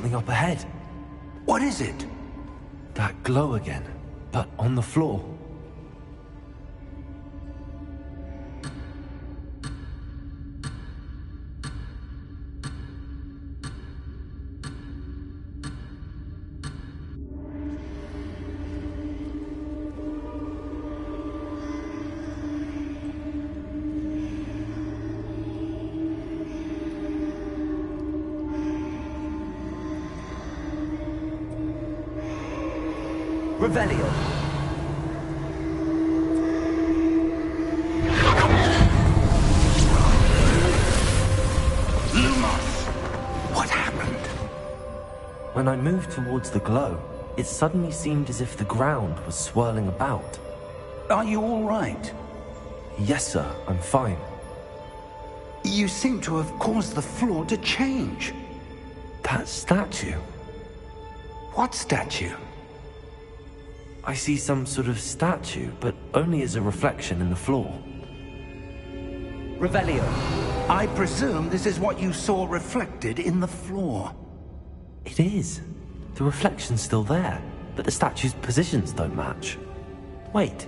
something up ahead. What is it? That glow again, but on the floor. Revelio. Lumos! What happened? When I moved towards the glow, it suddenly seemed as if the ground was swirling about. Are you all right? Yes, sir, I'm fine. You seem to have caused the floor to change. That statue. What statue? I see some sort of statue, but only as a reflection in the floor. Revelio, I presume this is what you saw reflected in the floor. It is. The reflection's still there, but the statue's positions don't match. Wait,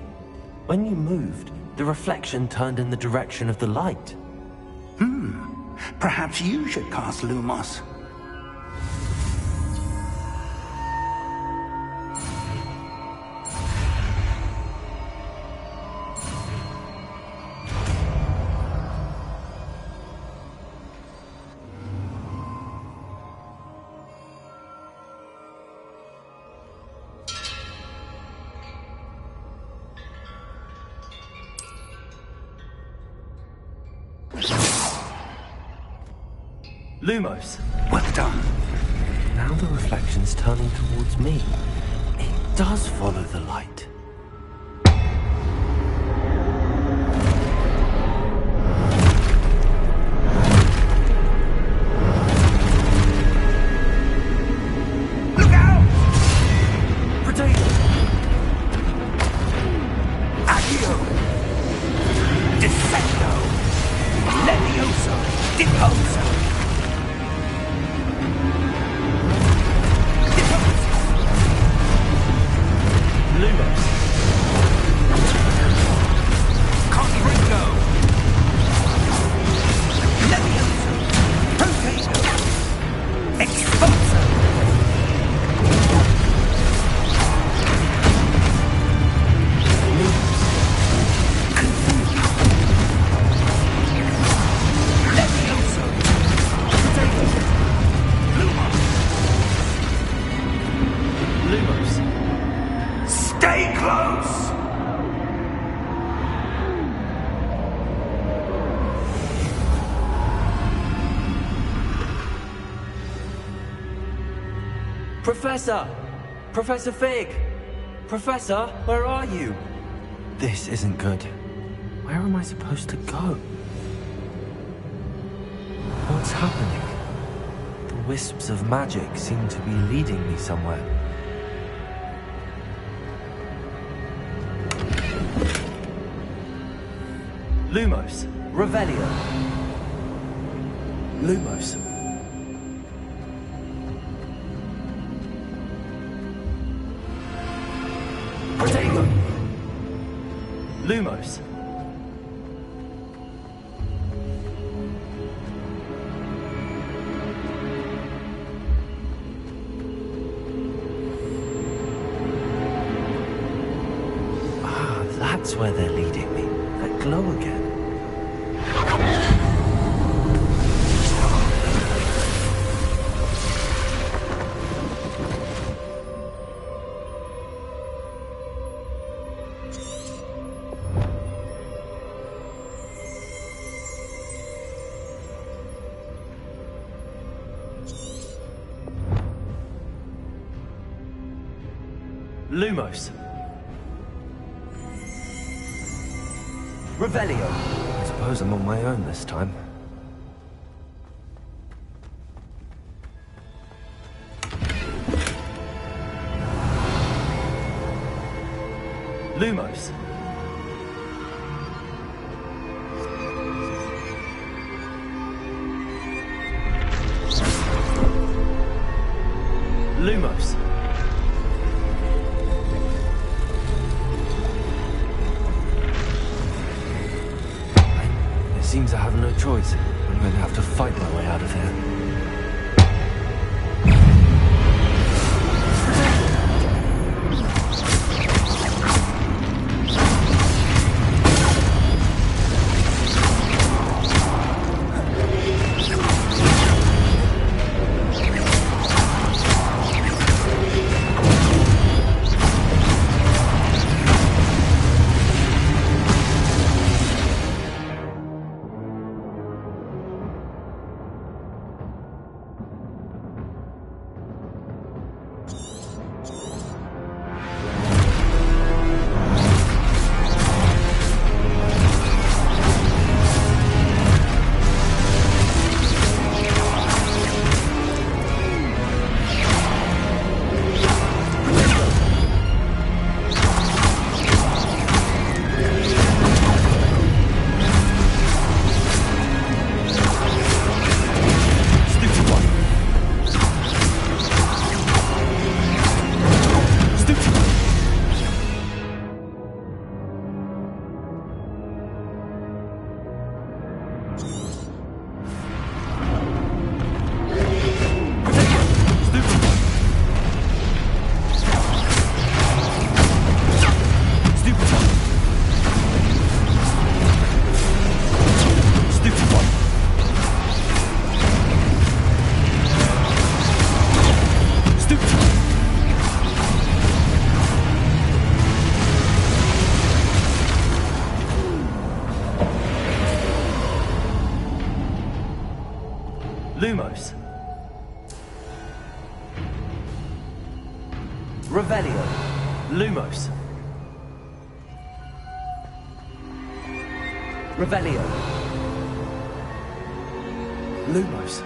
when you moved, the reflection turned in the direction of the light. Perhaps you should cast Lumos. Lumos! Well done. Now the reflection's turning towards me. It does follow the light. Look out! Potato! Accio! Defendo! Levioso! Deposo! Lumos! Conringo! Levioso! Potato! Expulso! Levioso! Potato! Lumos! Lumos! Stay close! Professor! Professor Fig! Professor, where are you? This isn't good. Where am I supposed to go? What's happening? The wisps of magic seem to be leading me somewhere. Lumos! Revelio. Lumos! Potato! Lumos! Ah, that's where they're leading me. That glow again. Lumos! Revelio. I suppose I'm on my own this time. Lumos! Lumos. It seems I have no choice. I'm going to have to fight my way out of here. Lumos. Revelio. Lumos. Revelio. Lumos.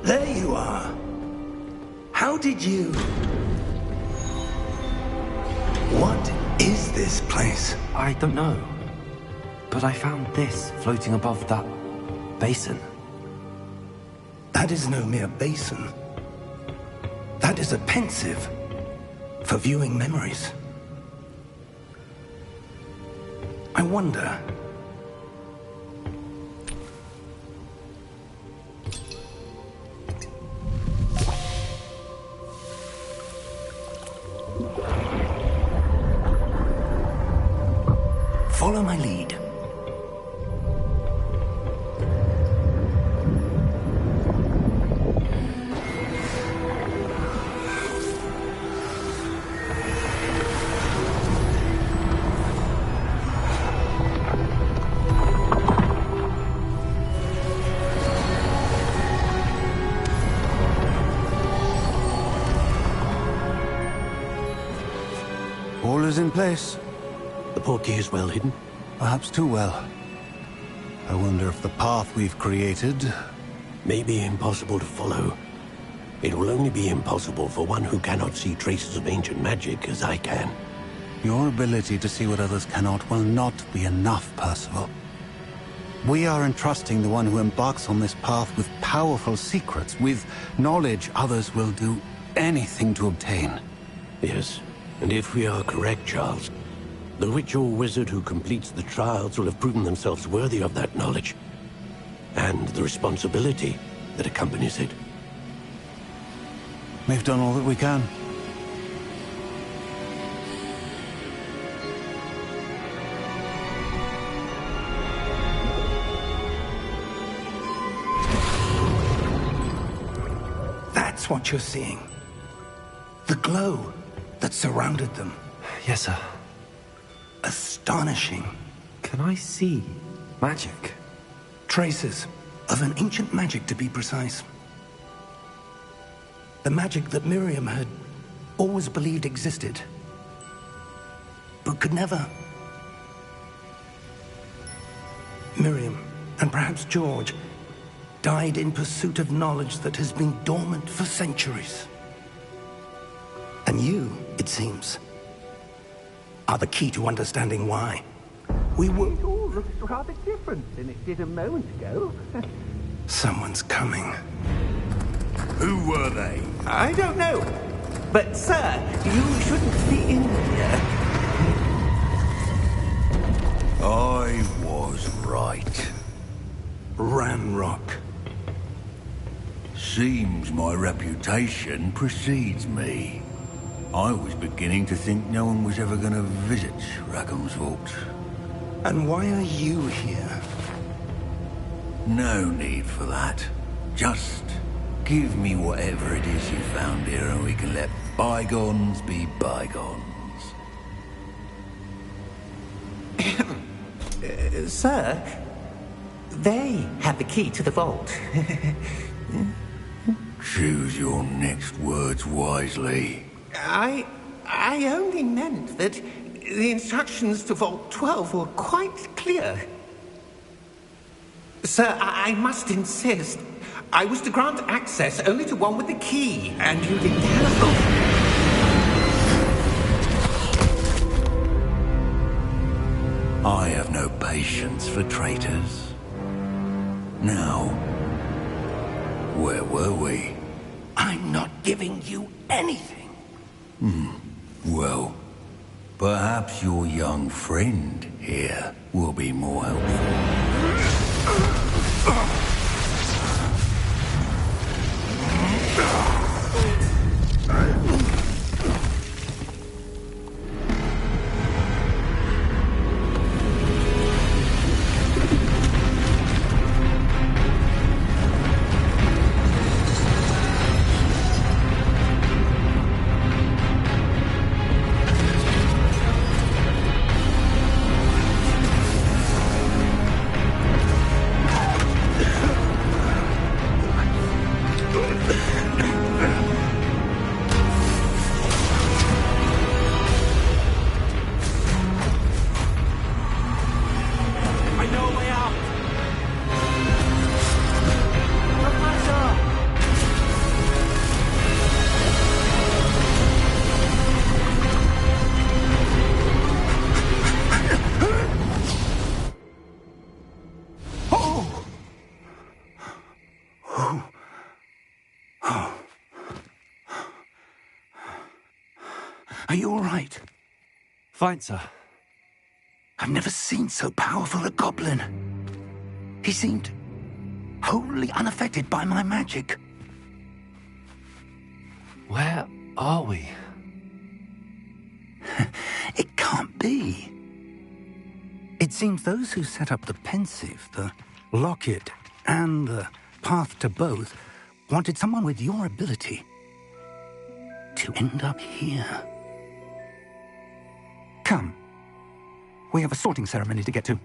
There you are. How did you... What is this place? I don't know. But I found this floating above that basin. That is no mere basin. That is a pensive for viewing memories. I wonder... Follow my lead. All is in place. The portkey is well hidden. Perhaps too well. I wonder if the path we've created... May be impossible to follow. It will only be impossible for one who cannot see traces of ancient magic as I can. Your ability to see what others cannot will not be enough, Percival. We are entrusting the one who embarks on this path with powerful secrets, with knowledge others will do anything to obtain. Yes, and if we are correct, Charles, The witch or wizard who completes the trials will have proven themselves worthy of that knowledge, and the responsibility that accompanies it. We've done all that we can. That's what you're seeing. The glow that surrounded them. Yes, sir. Astonishing. Can I see magic? Traces of an ancient magic, to be precise. The magic that Miriam had always believed existed, but could never. Miriam, and perhaps George, died in pursuit of knowledge that has been dormant for centuries. And you, it seems, are the key to understanding why. We were... It all looks rather different than it did a moment ago. Someone's coming. Who were they? I don't know. But, sir, you shouldn't be in here. I was right. Ramrock. Seems my reputation precedes me. I was beginning to think no one was ever going to visit Rackham's vault. And why are you here? No need for that. Just give me whatever it is you found here and we can let bygones be bygones. Sir, they have the key to the vault. Choose your next words wisely. I only meant that the instructions to Vault 12 were quite clear. Sir, I must insist. I was to grant access only to one with the key, and you didn't have... I have no patience for traitors. Now, where were we? I'm not giving you anything. Well, perhaps your young friend here will be more helpful. Are you all right? Fine, sir. I've never seen so powerful a goblin. He seemed wholly unaffected by my magic. Where are we? It can't be. It seems those who set up the pensive, the locket, and the path to both wanted someone with your ability to end up here. Come. We have a sorting ceremony to get to.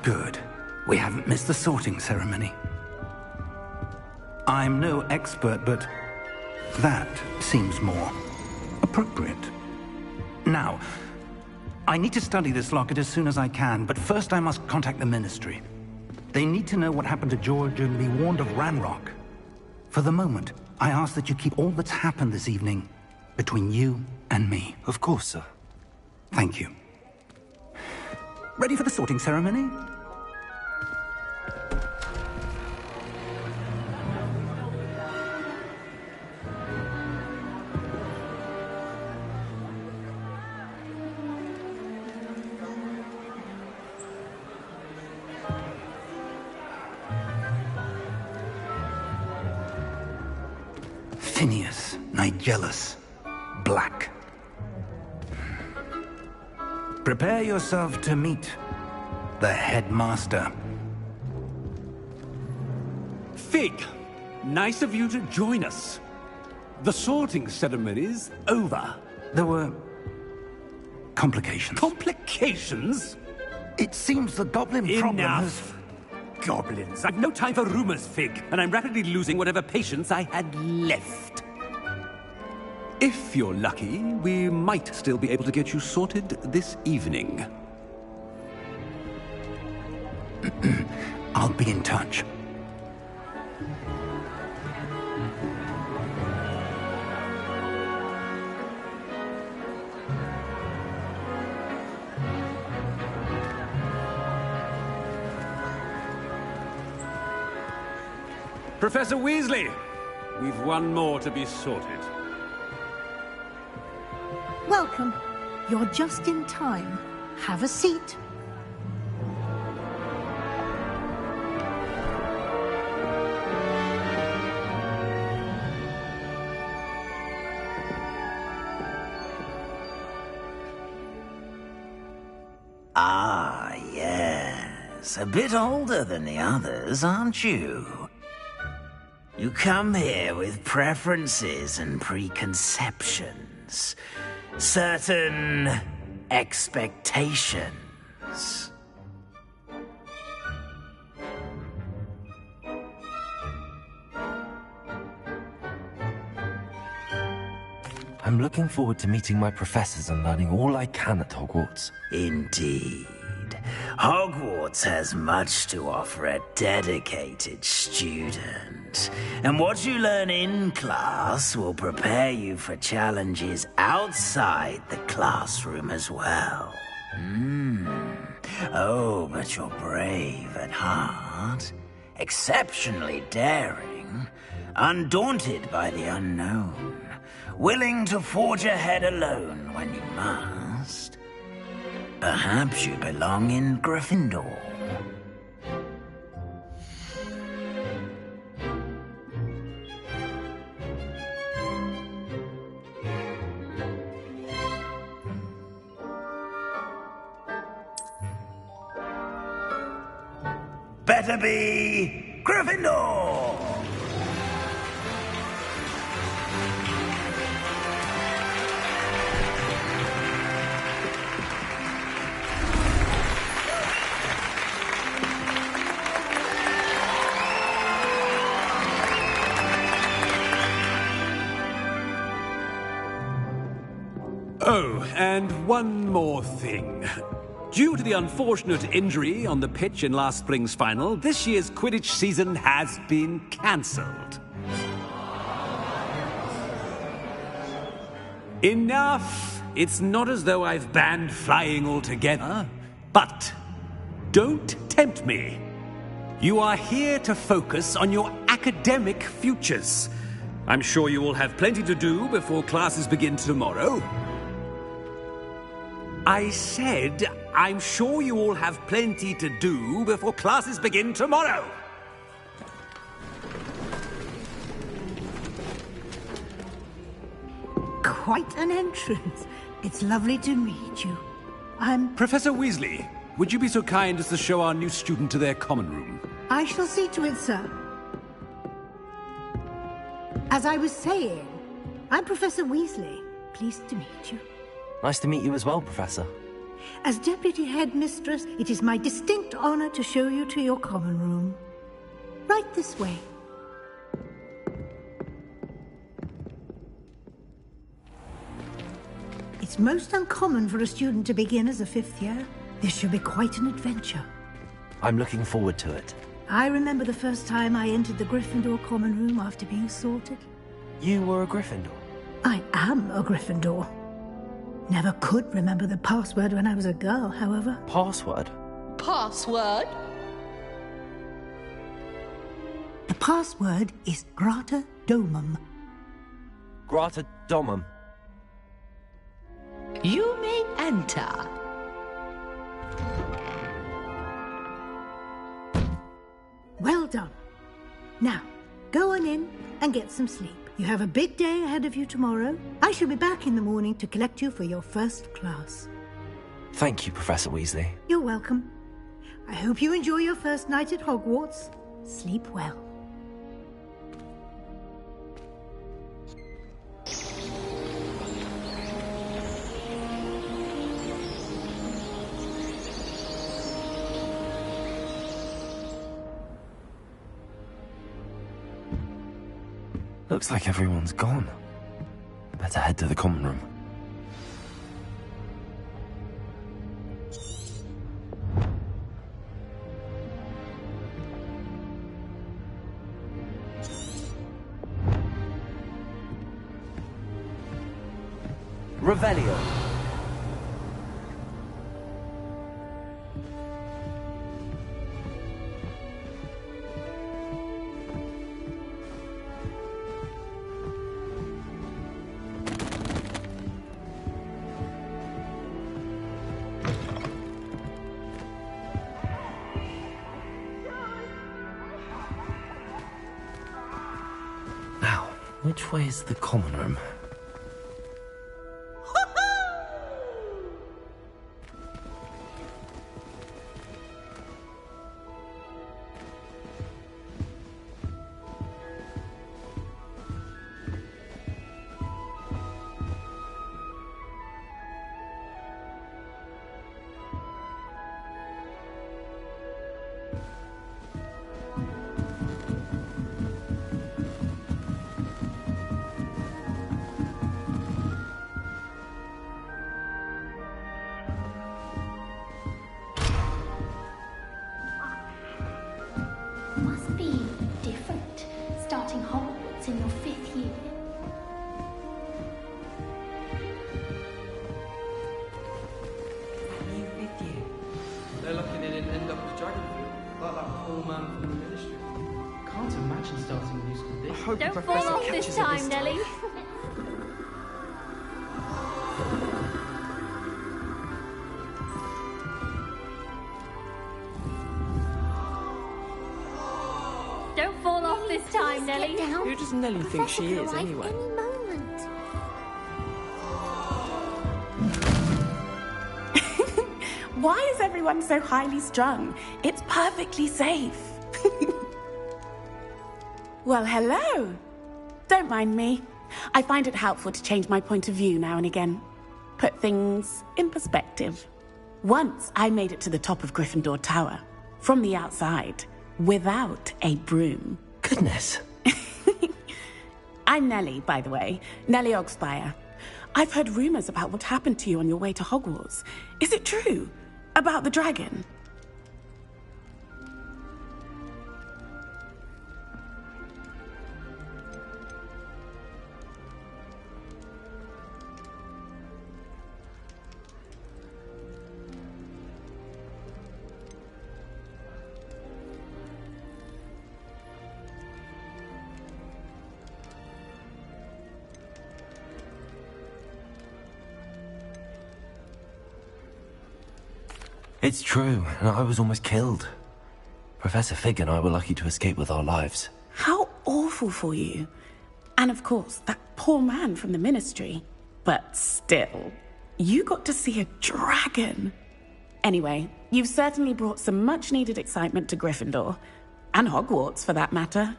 Good. We haven't missed the sorting ceremony. I'm no expert, but that seems more appropriate. Now, I need to study this locket as soon as I can, but first I must contact the Ministry. They need to know what happened to George and be warned of Ranrock. For the moment, I ask that you keep all that's happened this evening between you and me. Of course, sir. Thank you. Ready for the sorting ceremony? Phineas, Nigellus, Black. Prepare yourself to meet the headmaster. Fig, nice of you to join us. The sorting ceremony's over. There were complications. Complications? It seems the goblin problem has... Enough! Goblins. I've no time for rumors, Fig, and I'm rapidly losing whatever patience I had left. If you're lucky, we might still be able to get you sorted this evening. I'll be in touch. Professor Weasley, we've one more to be sorted. Welcome. You're just in time. Have a seat. Ah, yes. A bit older than the others, aren't you? You come here with preferences and preconceptions. Certain expectations. I'm looking forward to meeting my professors and learning all I can at Hogwarts. Indeed. Hogwarts has much to offer a dedicated student. And what you learn in class will prepare you for challenges outside the classroom as well. Oh, but you're brave at heart, exceptionally daring, undaunted by the unknown, willing to forge ahead alone when you must. Perhaps you belong in Gryffindor. Better be Gryffindor! Oh, and one more thing. Due to the unfortunate injury on the pitch in last spring's final, this year's Quidditch season has been cancelled. Enough! It's not as though I've banned flying altogether, but don't tempt me. You are here to focus on your academic futures. I'm sure you will have plenty to do before classes begin tomorrow. I said, I'm sure you all have plenty to do before classes begin tomorrow. Quite an entrance. It's lovely to meet you. I'm... Professor Weasley, would you be so kind as to show our new student to their common room? I shall see to it, sir. As I was saying, I'm Professor Weasley. Pleased to meet you. Nice to meet you as well, Professor. As Deputy Headmistress, it is my distinct honor to show you to your common room. Right this way. It's most uncommon for a student to begin as a fifth year. This should be quite an adventure. I'm looking forward to it. I remember the first time I entered the Gryffindor common room after being sorted. You were a Gryffindor? I am a Gryffindor. Never could remember the password when I was a girl, however. Password? Password? The password is Grata Domum. Grata Domum. You may enter. Well done. Now, go on in and get some sleep. You have a big day ahead of you tomorrow. I shall be back in the morning to collect you for your first class. Thank you, Professor Weasley. You're welcome. I hope you enjoy your first night at Hogwarts. Sleep well. Looks like everyone's gone. Better head to the common room. Revelio. Now, which way is the common room? Must be different, starting Hogwarts in your 5th year. New 5th year. They're lucky they didn't end up as Dragonfield, like that poor man from the Ministry. Can't imagine starting a new school this. Don't fall off this time, Nelly. Don't fall off this time, Nelly. Who does Nelly think she is, Arrive anyway? Any moment. Why is everyone so highly strung? It's perfectly safe. Well, hello. Don't mind me. I find it helpful to change my point of view now and again. Put things in perspective. Once I made it to the top of Gryffindor Tower, from the outside, without a broom. Goodness. I'm Nellie, by the way. Nellie Ogspire. I've heard rumors about what happened to you on your way to Hogwarts. Is it true? About the dragon? It's true, and I was almost killed. Professor Fig and I were lucky to escape with our lives. How awful for you. And of course, that poor man from the Ministry. But still, you got to see a dragon. Anyway, you've certainly brought some much-needed excitement to Gryffindor. And Hogwarts, for that matter.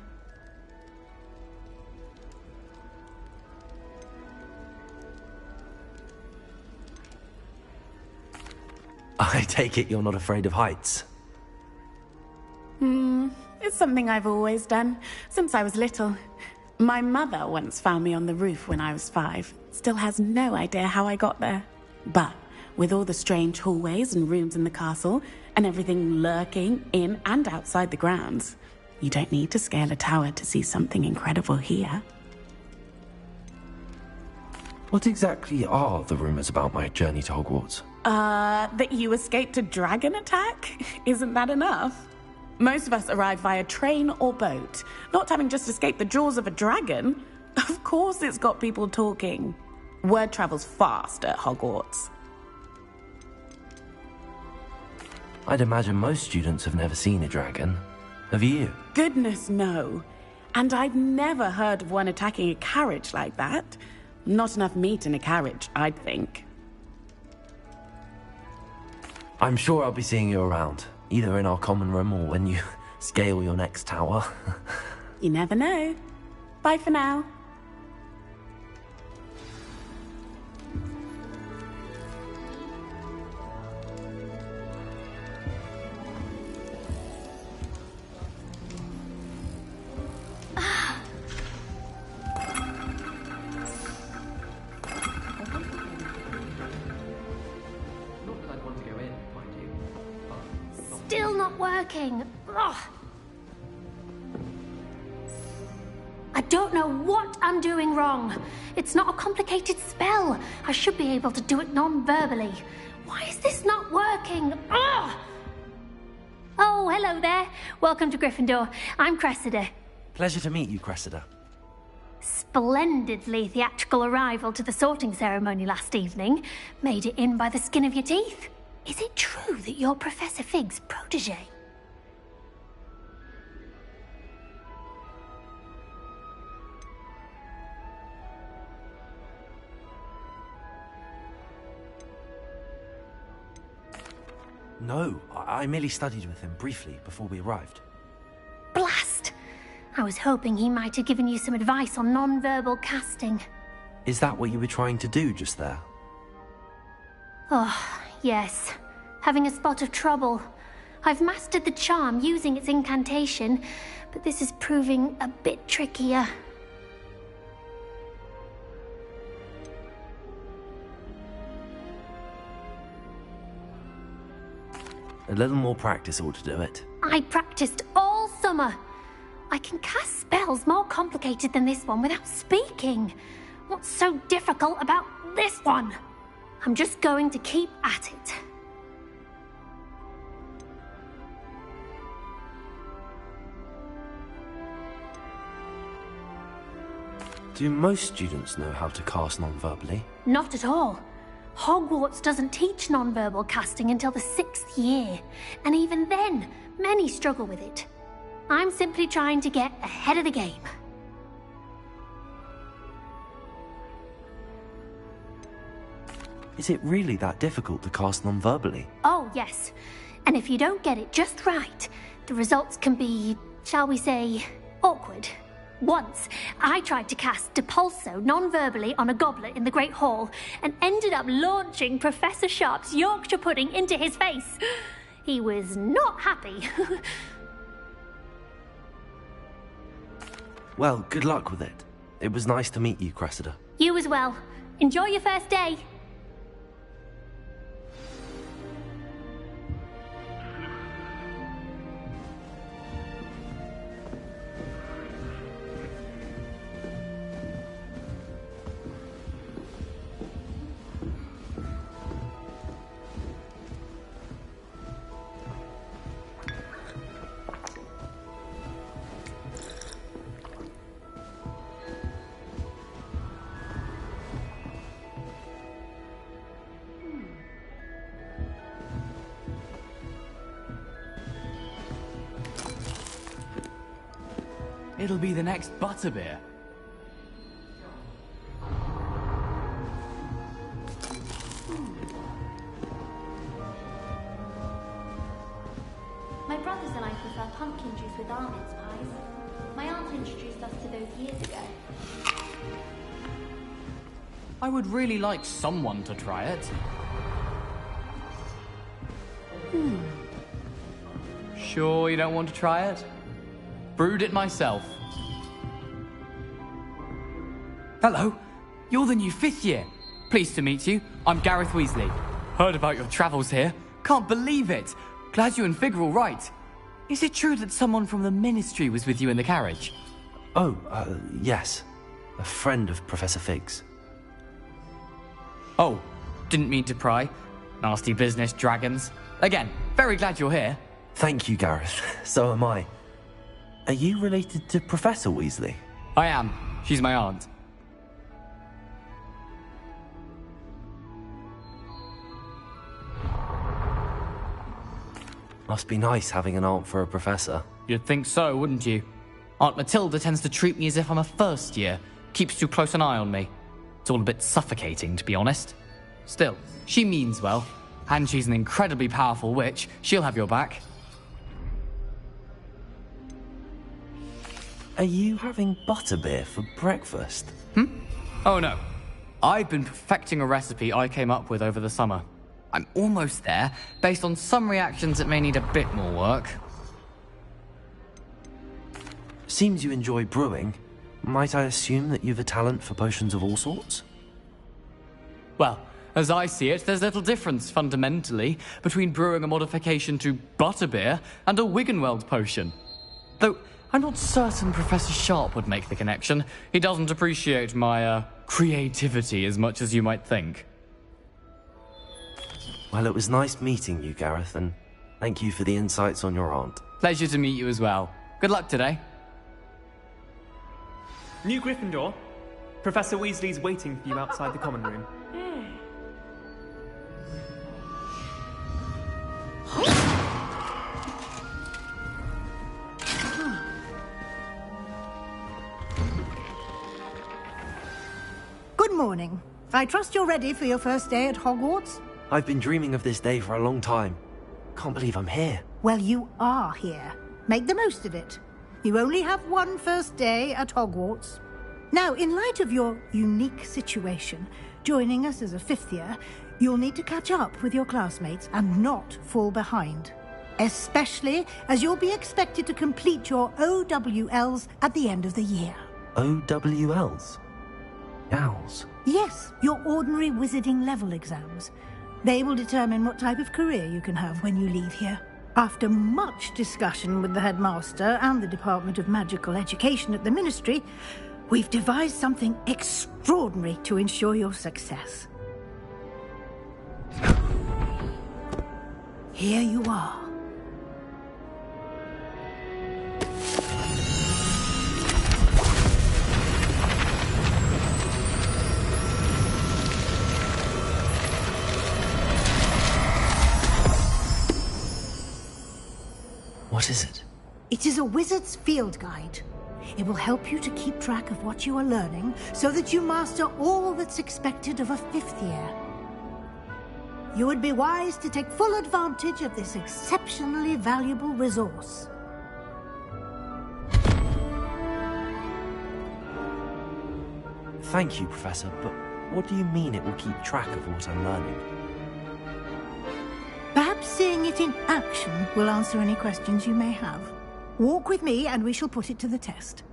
take it you're not afraid of heights. It's something I've always done, since I was little. My mother once found me on the roof when I was 5. Still has no idea how I got there. But with all the strange hallways and rooms in the castle, and everything lurking in and outside the grounds, you don't need to scale a tower to see something incredible here. What exactly are the rumors about my journey to Hogwarts? That you escaped a dragon attack? Isn't that enough? Most of us arrive via train or boat, not having just escaped the jaws of a dragon. Of course it's got people talking. Word travels fast at Hogwarts. I'd imagine most students have never seen a dragon. Have you? Goodness, no. And I've never heard of one attacking a carriage like that. Not enough meat in a carriage, I'd think. I'm sure I'll be seeing you around, either in our common room or when you scale your next tower. You never know. Bye for now. Still not working. Ugh. I don't know what I'm doing wrong. It's not a complicated spell. I should be able to do it non-verbally. Why is this not working? Ugh. Oh, hello there. Welcome to Gryffindor. I'm Cressida. Pleasure to meet you, Cressida. Splendidly theatrical arrival to the sorting ceremony last evening. Made it in by the skin of your teeth. Is it true that you're Professor Fig's protege? No, I merely studied with him briefly before we arrived. Blast! I was hoping he might have given you some advice on non-verbal casting. Is that what you were trying to do just there? Oh, yes. Having a spot of trouble. I've mastered the charm using its incantation, but this is proving a bit trickier. A little more practice ought to do it. I practiced all summer. I can cast spells more complicated than this one without speaking. What's so difficult about this one? I'm just going to keep at it. Do most students know how to cast non-verbally? Not at all. Hogwarts doesn't teach non-verbal casting until the 6th year, and even then, many struggle with it. I'm simply trying to get ahead of the game. Is it really that difficult to cast non-verbally? Oh, yes. And if you don't get it just right, the results can be, shall we say, awkward. Once, I tried to cast Depulso non-verbally on a goblet in the Great Hall and ended up launching Professor Sharp's Yorkshire pudding into his face. He was not happy. Well, good luck with it. It was nice to meet you, Cressida. You as well. Enjoy your first day. It'll be the next butterbeer. My brothers and I prefer pumpkin juice with almonds pies. My aunt introduced us to those years ago. I would really like someone to try it. Sure you don't want to try it? Brewed it myself. Hello, you're the new 5th year. Pleased to meet you. I'm Gareth Weasley. Heard about your travels here. Can't believe it. Glad you and Fig are all right. Is it true that someone from the Ministry was with you in the carriage? Oh, yes. A friend of Professor Fig's. Oh, didn't mean to pry. Nasty business, dragons. Again, very glad you're here. Thank you, Gareth. So am I. Are you related to Professor Weasley? I am. She's my aunt. Must be nice having an aunt for a professor. You'd think so, wouldn't you? Aunt Matilda tends to treat me as if I'm a first year. Keeps too close an eye on me. It's all a bit suffocating, to be honest. Still, she means well. And she's an incredibly powerful witch. She'll have your back. Are you having butterbeer for breakfast? Oh no. I've been perfecting a recipe I came up with over the summer. I'm almost there, based on some reactions that may need a bit more work. Seems you enjoy brewing. Might I assume that you've a talent for potions of all sorts? Well, as I see it, there's little difference, fundamentally, between brewing a modification to butterbeer and a Wiggenweld potion. Though, I'm not certain Professor Sharp would make the connection. He doesn't appreciate my, creativity as much as you might think. Well, it was nice meeting you, Gareth, and thank you for the insights on your aunt. Pleasure to meet you as well. Good luck today. New Gryffindor. Professor Weasley's waiting for you outside the common room. Good morning. I trust you're ready for your first day at Hogwarts? I've been dreaming of this day for a long time. Can't believe I'm here. Well, you are here. Make the most of it. You only have one first day at Hogwarts. Now, in light of your unique situation, joining us as a 5th year, you'll need to catch up with your classmates and not fall behind. Especially as you'll be expected to complete your OWLs at the end of the year. OWLs? Owls? Yes, your ordinary wizarding level exams. They will determine what type of career you can have when you leave here. After much discussion with the headmaster and the Department of Magical Education at the Ministry, we've devised something extraordinary to ensure your success. Here you are. What is it? It is a wizard's field guide. It will help you to keep track of what you are learning so that you master all that's expected of a 5th year. You would be wise to take full advantage of this exceptionally valuable resource. Thank you, Professor, but what do you mean it will keep track of what I'm learning? Perhaps seeing it in action will answer any questions you may have. Walk with me and we shall put it to the test.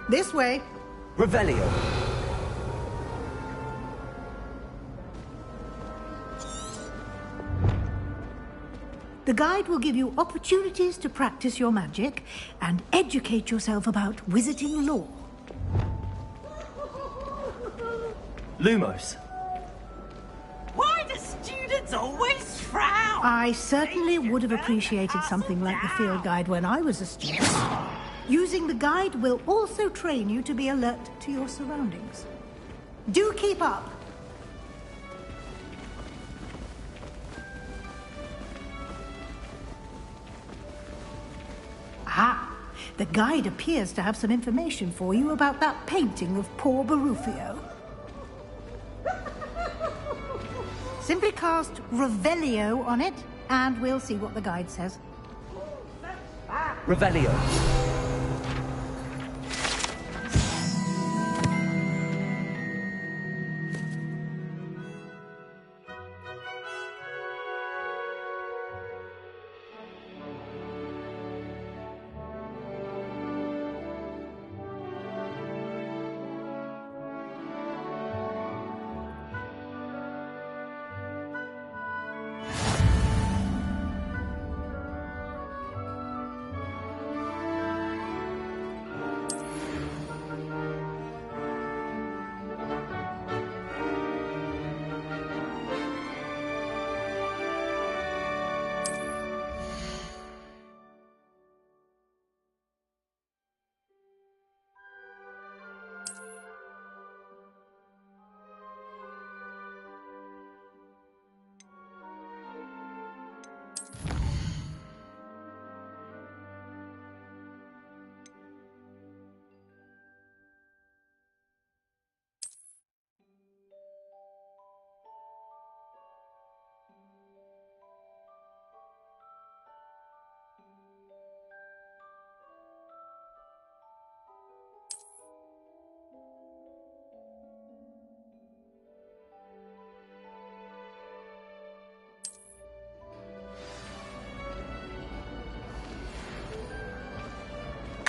This way. Revelio. The guide will give you opportunities to practice your magic and educate yourself about wizarding lore. Lumos. Why do students always frown? I certainly would have appreciated something like the field guide when I was a student. Using the guide will also train you to be alert to your surroundings. Do keep up. Ah, the guide appears to have some information for you about that painting of poor Barufio. Simply cast Revelio on it, and we'll see what the guide says. Revelio.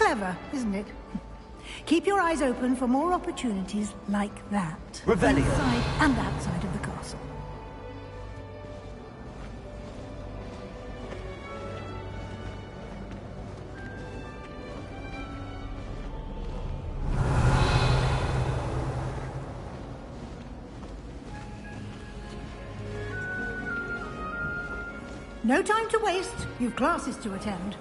Clever, isn't it? Keep your eyes open for more opportunities like that. Revelio. Inside and outside of the castle. No time to waste. You've classes to attend.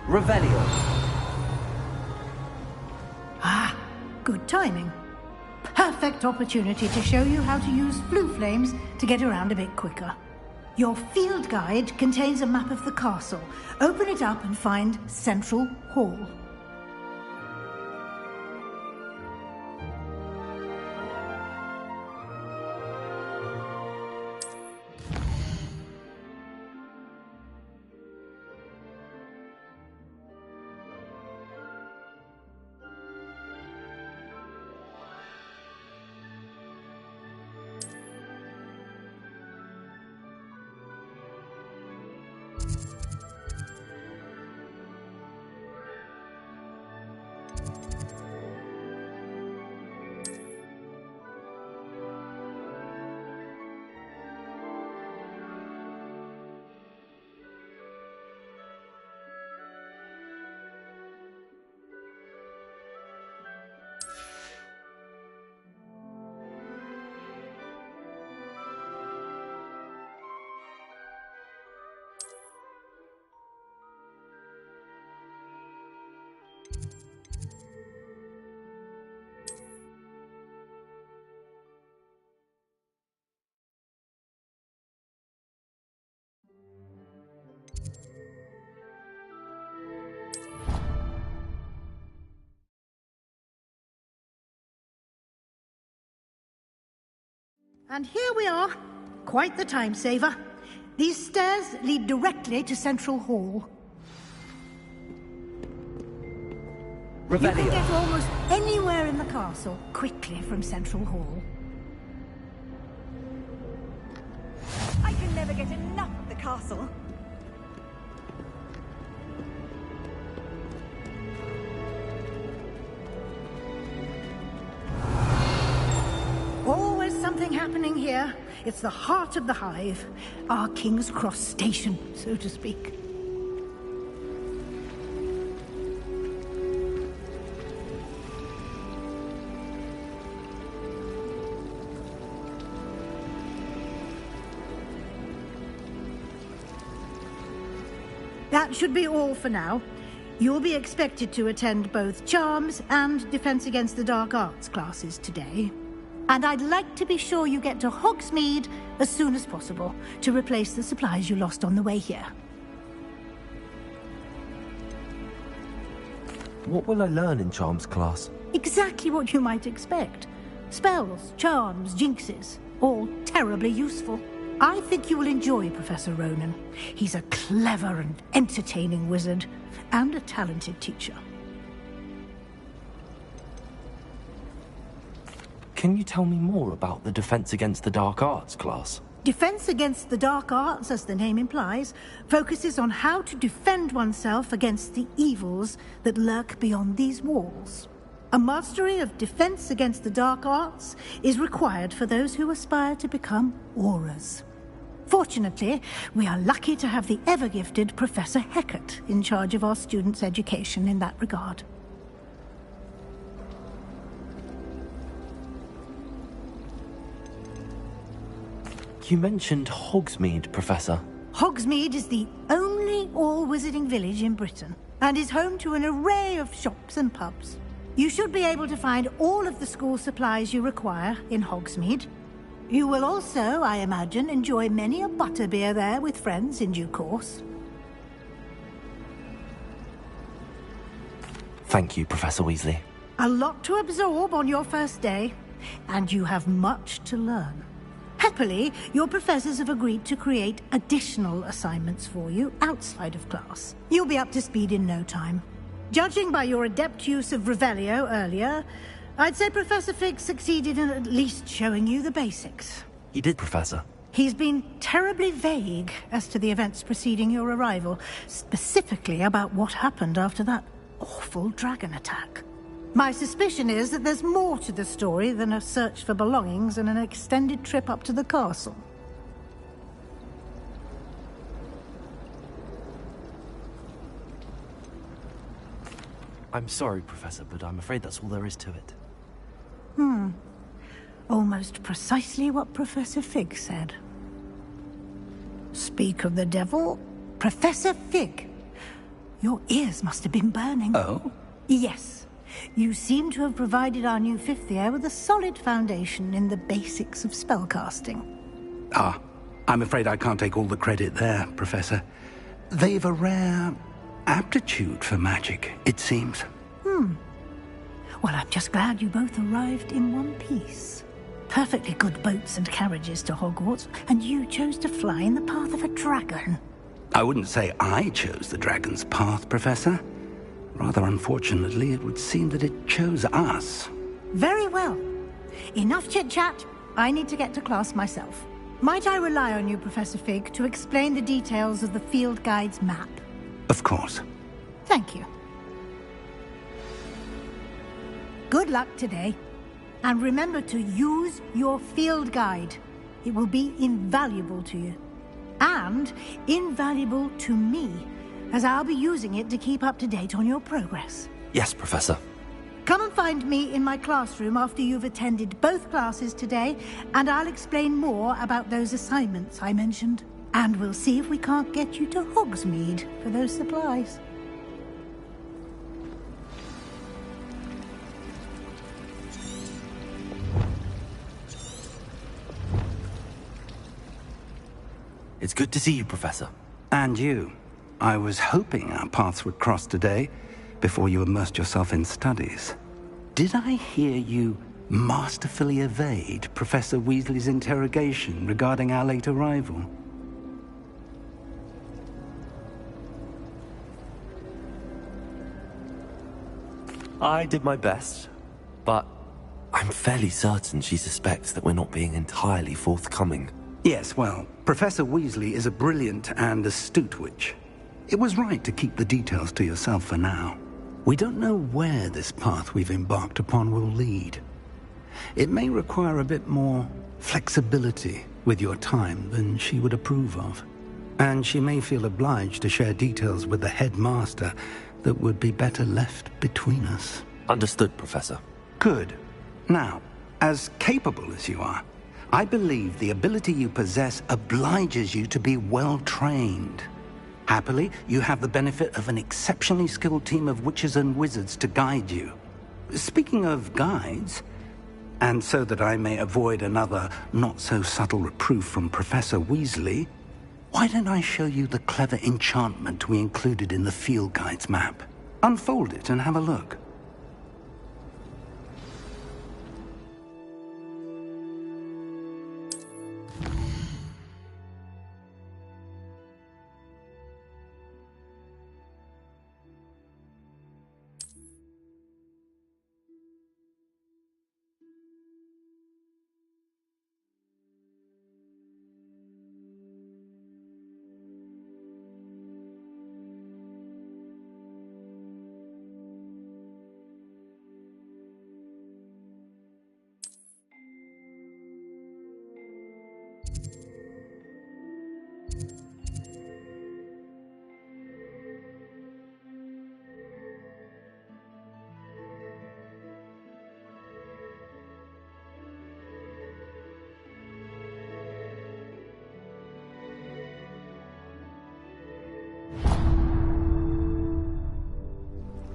Revelio. Ah, good timing. Perfect opportunity to show you how to use blue flames to get around a bit quicker. Your field guide contains a map of the castle. Open it up and find Central Hall. And here we are. Quite the time saver. These stairs lead directly to Central Hall. Revelio. You can get almost anywhere in the castle quickly from Central Hall. I can never get enough of the castle. Always something happening here. It's the heart of the hive. Our King's Cross station, so to speak. That should be all for now. You'll be expected to attend both Charms and Defense Against the Dark Arts classes today. And I'd like to be sure you get to Hogsmeade as soon as possible to replace the supplies you lost on the way here. What will I learn in Charms class? Exactly what you might expect. Spells, charms, jinxes, all terribly useful. I think you will enjoy Professor Ronan. He's a clever and entertaining wizard, and a talented teacher. Can you tell me more about the Defense Against the Dark Arts class? Defense Against the Dark Arts, as the name implies, focuses on how to defend oneself against the evils that lurk beyond these walls. A mastery of Defense Against the Dark Arts is required for those who aspire to become Aurors. Fortunately, we are lucky to have the ever-gifted Professor Hecat in charge of our students' education in that regard. You mentioned Hogsmeade, Professor. Hogsmeade is the only all-wizarding village in Britain, and is home to an array of shops and pubs. You should be able to find all of the school supplies you require in Hogsmeade. You will also, I imagine, enjoy many a butterbeer there with friends in due course. Thank you, Professor Weasley. A lot to absorb on your first day, and you have much to learn. Happily, your professors have agreed to create additional assignments for you outside of class. You'll be up to speed in no time. Judging by your adept use of Revelio earlier, I'd say Professor Fig succeeded in at least showing you the basics. He did, Professor. He's been terribly vague as to the events preceding your arrival, specifically about what happened after that awful dragon attack. My suspicion is that there's more to the story than a search for belongings and an extended trip up to the castle. I'm sorry, Professor, but I'm afraid that's all there is to it. Almost precisely what Professor Fig said. Speak of the devil, Professor Fig. Your ears must have been burning. Oh? Yes. You seem to have provided our new fifth year with a solid foundation in the basics of spellcasting. Ah, I'm afraid I can't take all the credit there, Professor. They've a rare aptitude for magic, it seems. Well, I'm just glad you both arrived in one piece. Perfectly good boats and carriages to Hogwarts, and you chose to fly in the path of a dragon. I wouldn't say I chose the dragon's path, Professor. Rather unfortunately, it would seem that it chose us. Very well. Enough chit-chat. I need to get to class myself. Might I rely on you, Professor Fig, to explain the details of the field guide's map? Of course. Thank you. Good luck today. And remember to use your field guide. It will be invaluable to you. And invaluable to me, as I'll be using it to keep up to date on your progress. Yes, Professor. Come and find me in my classroom after you've attended both classes today, and I'll explain more about those assignments I mentioned. And we'll see if we can't get you to Hogsmeade for those supplies. It's good to see you, Professor. And you. I was hoping our paths would cross today, before you immersed yourself in studies. Did I hear you masterfully evade Professor Weasley's interrogation regarding our late arrival? I did my best, but I'm fairly certain she suspects that we're not being entirely forthcoming. Yes, well, Professor Weasley is a brilliant and astute witch. It was right to keep the details to yourself for now. We don't know where this path we've embarked upon will lead. It may require a bit more flexibility with your time than she would approve of. And she may feel obliged to share details with the headmaster that would be better left between us. Understood, Professor. Good. Now, as capable as you are, I believe the ability you possess obliges you to be well-trained. Happily, you have the benefit of an exceptionally skilled team of witches and wizards to guide you. Speaking of guides, and so that I may avoid another not-so-subtle reproof from Professor Weasley, why don't I show you the clever enchantment we included in the field guide's map? Unfold it and have a look.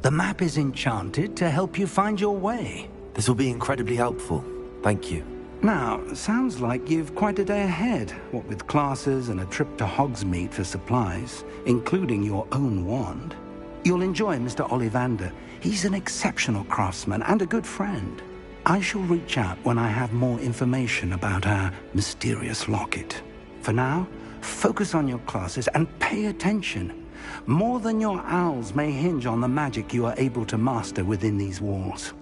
The map is enchanted to help you find your way. This will be incredibly helpful. Thank you. Now, sounds like you've quite a day ahead, what with classes and a trip to Hogsmeade for supplies, including your own wand. You'll enjoy Mr. Ollivander. He's an exceptional craftsman and a good friend. I shall reach out when I have more information about our mysterious locket. For now, focus on your classes and pay attention. More than your owls may hinge on the magic you are able to master within these walls.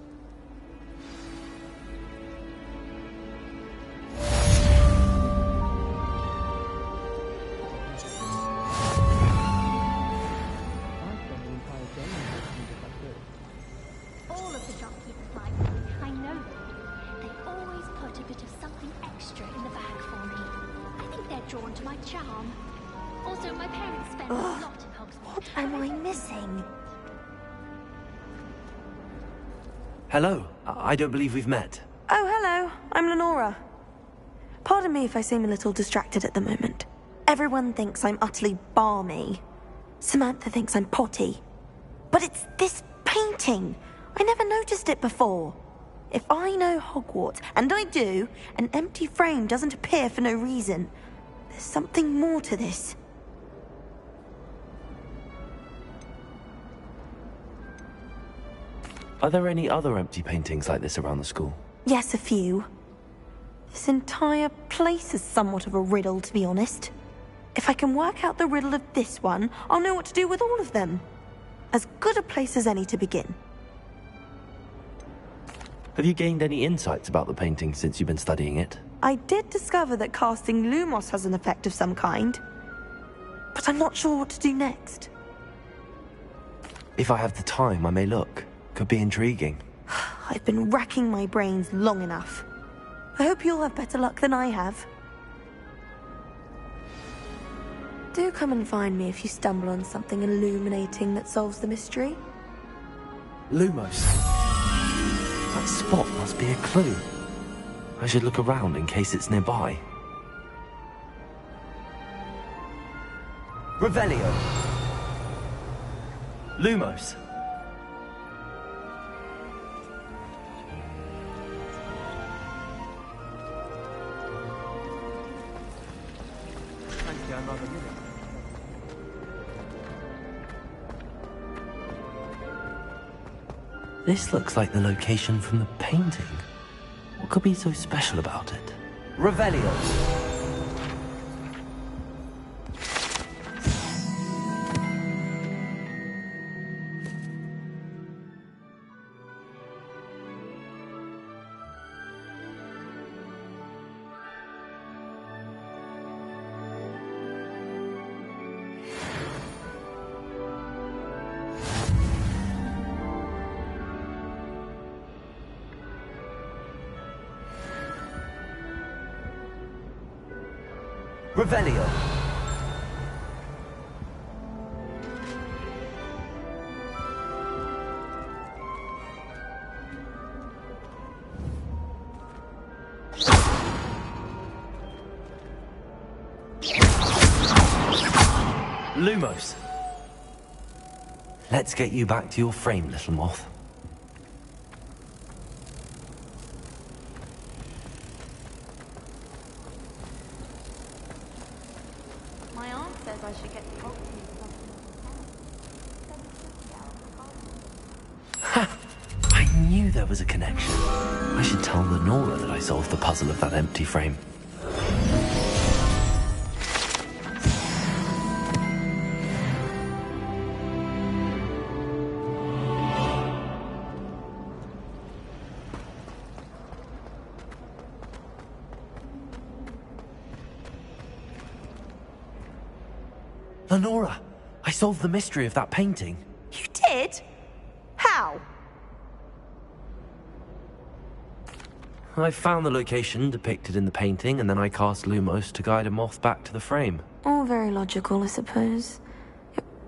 All of the shopkeepers like me. I know them. They always put a bit of something extra in the bag for me. I think they're drawn to my charm. Also, my parents spend a lot in Hogwarts. What am I missing? Hello. I don't believe we've met. Oh, hello. I'm Lenora. Pardon me if I seem a little distracted at the moment. Everyone thinks I'm utterly balmy. Samantha thinks I'm potty. But it's this painting. I never noticed it before. If I know Hogwarts, and I do, an empty frame doesn't appear for no reason. There's something more to this. Are there any other empty paintings like this around the school? Yes, a few. This entire place is somewhat of a riddle, to be honest. If I can work out the riddle of this one, I'll know what to do with all of them. As good a place as any to begin. Have you gained any insights about the painting since you've been studying it? I did discover that casting Lumos has an effect of some kind, but I'm not sure what to do next. If I have the time, I may look. Could be intriguing. I've been racking my brains long enough. I hope you'll have better luck than I have. Do come and find me if you stumble on something illuminating that solves the mystery. Lumos. That spot must be a clue. I should look around in case it's nearby. Revelio. Lumos. This looks like the location from the painting. What could be so special about it? Revelio. Revelio. Lumos. Let's get you back to your frame, little moth. I should get the Ha! I knew there was a connection. I should tell Lenora that I solved the puzzle of that empty frame. Lenora, I solved the mystery of that painting. You did? How? I found the location depicted in the painting, and then I cast Lumos to guide a moth back to the frame. All very logical, I suppose.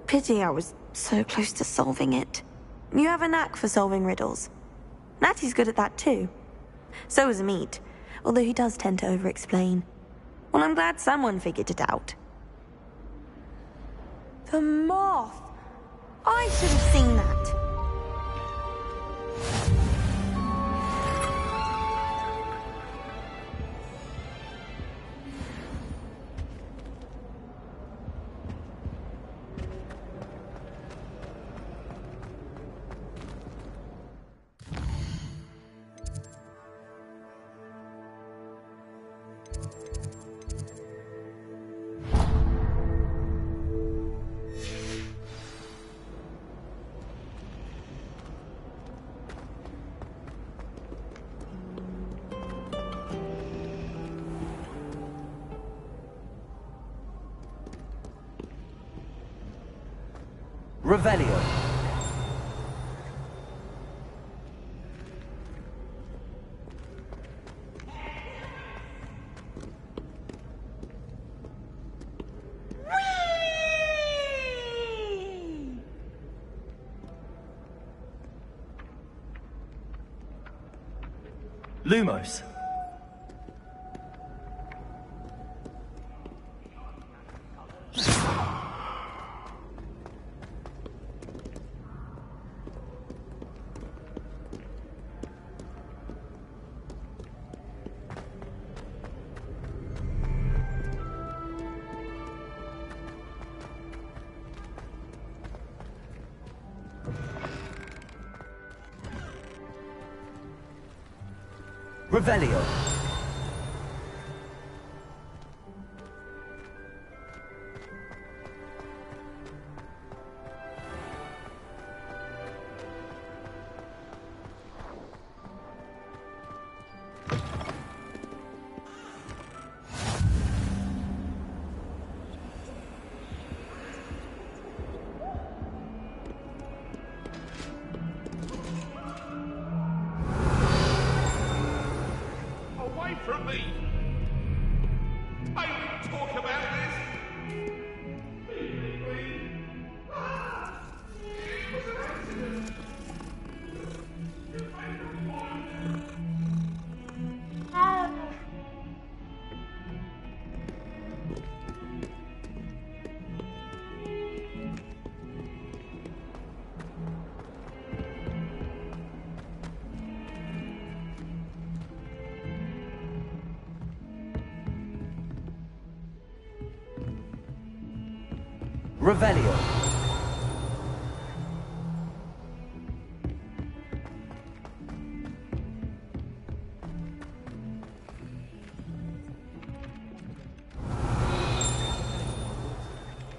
Pity I was so close to solving it. You have a knack for solving riddles. Natty's good at that too. So is Amit, although he does tend to over-explain. Well, I'm glad someone figured it out. The moth! I should have seen that. Revelio. Lumos. Revelio. Away from me! I won't talk about this! It was an accident! Revelio.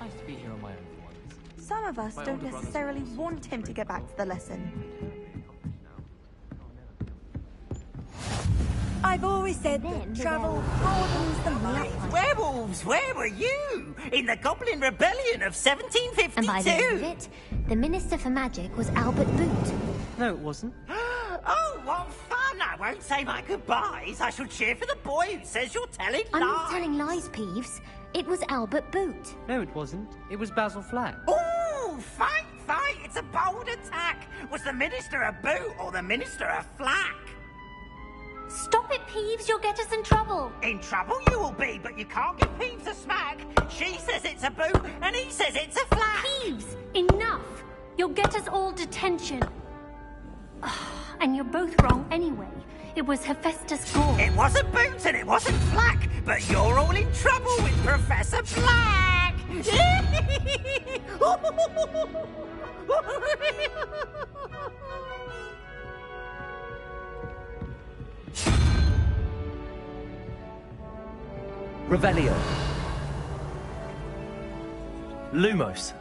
Nice to be here on my own for once. Some of us My don't older brother's necessarily want him to get back to the lesson. I've always said that travel broadens the mind. Werewolves, where were you? In the Goblin Rebellion of 1752? And by the end of it, the Minister for Magic was Albert Boot. No, it wasn't. Oh, what fun! I won't say my goodbyes. I shall cheer for the boy who says you're telling I'm lies. not telling lies, Peeves. It was Albert Boot. No, it wasn't. It was Basil Flack. Ooh, fight! It's a bold attack. Was the Minister a boot or the Minister a flack? Stop it, Peeves. You'll get us in trouble. In trouble you will be, but you can't give Peeves a smack. She says it's a boot, and he says it's a flack. Peeves, enough. You'll get us all detention. And you're both wrong anyway. It was Hephaestus Gore. It wasn't boot and it wasn't flack, but you're all in trouble with Professor Black. Revelio. Lumos.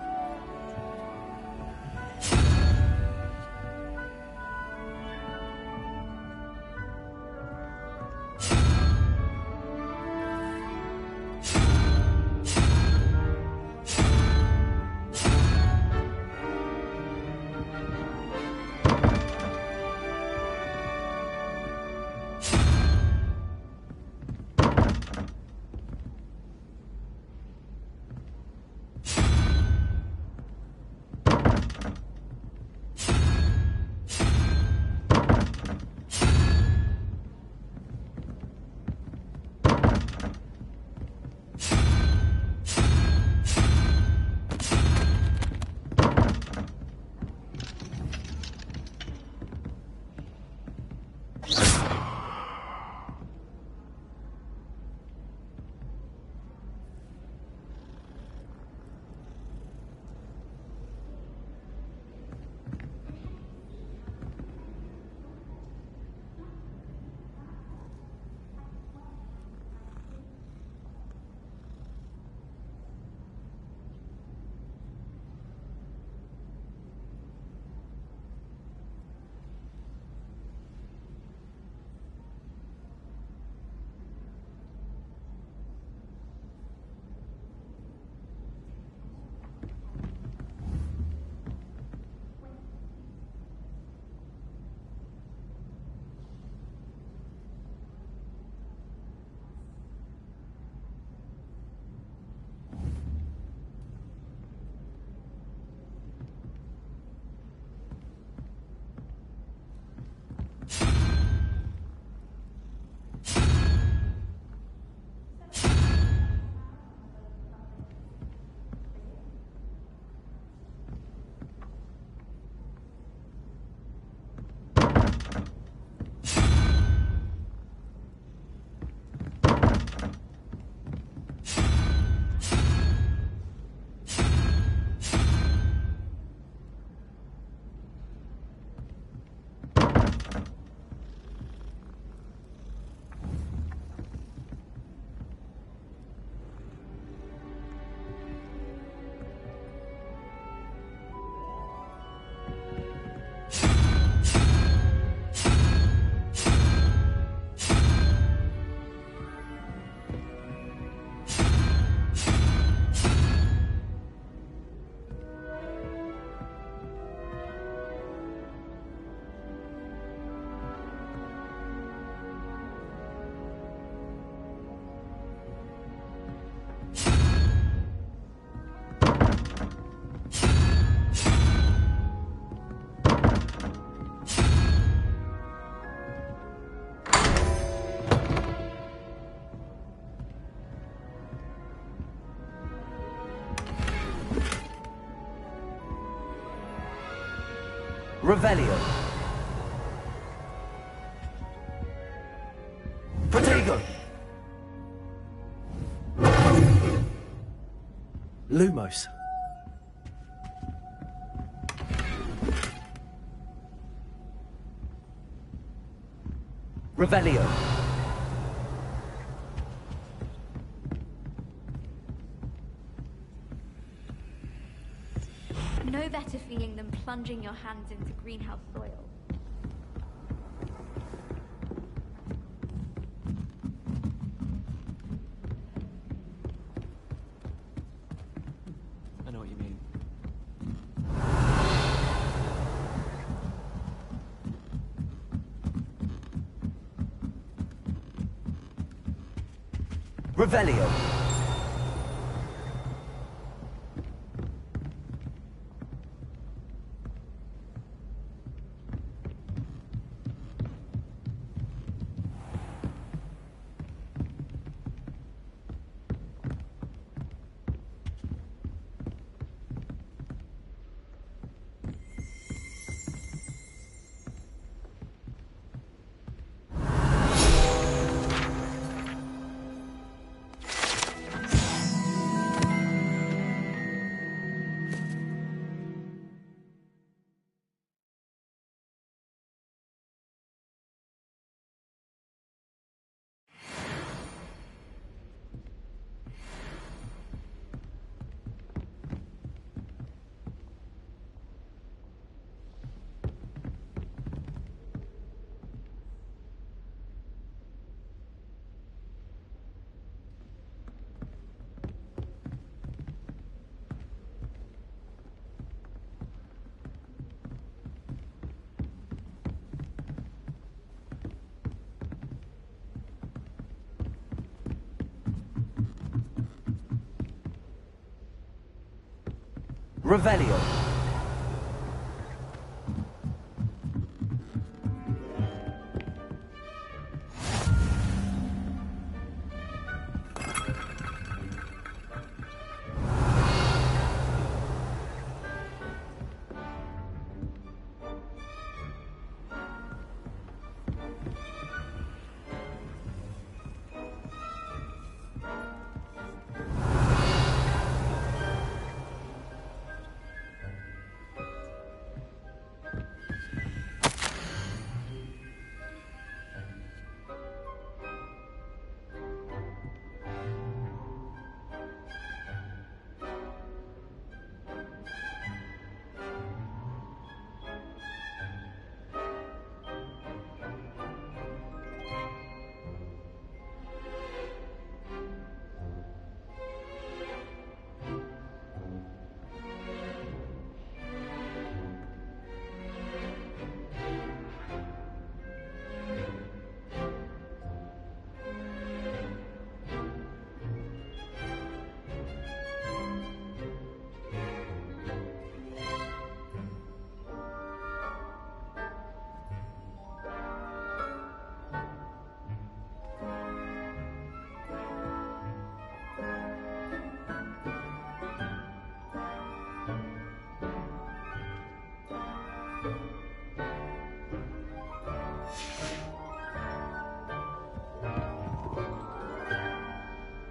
Revelio. Protego. Lumos. Revelio. No better feeling than plunging your hands into greenhouse soil. I know what you mean. Revelio. Revelio.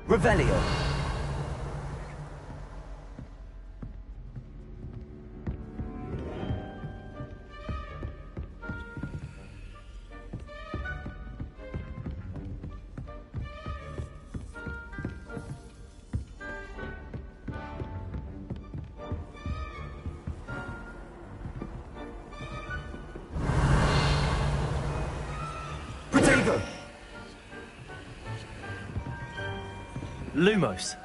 Revelio. Protego. Lumos.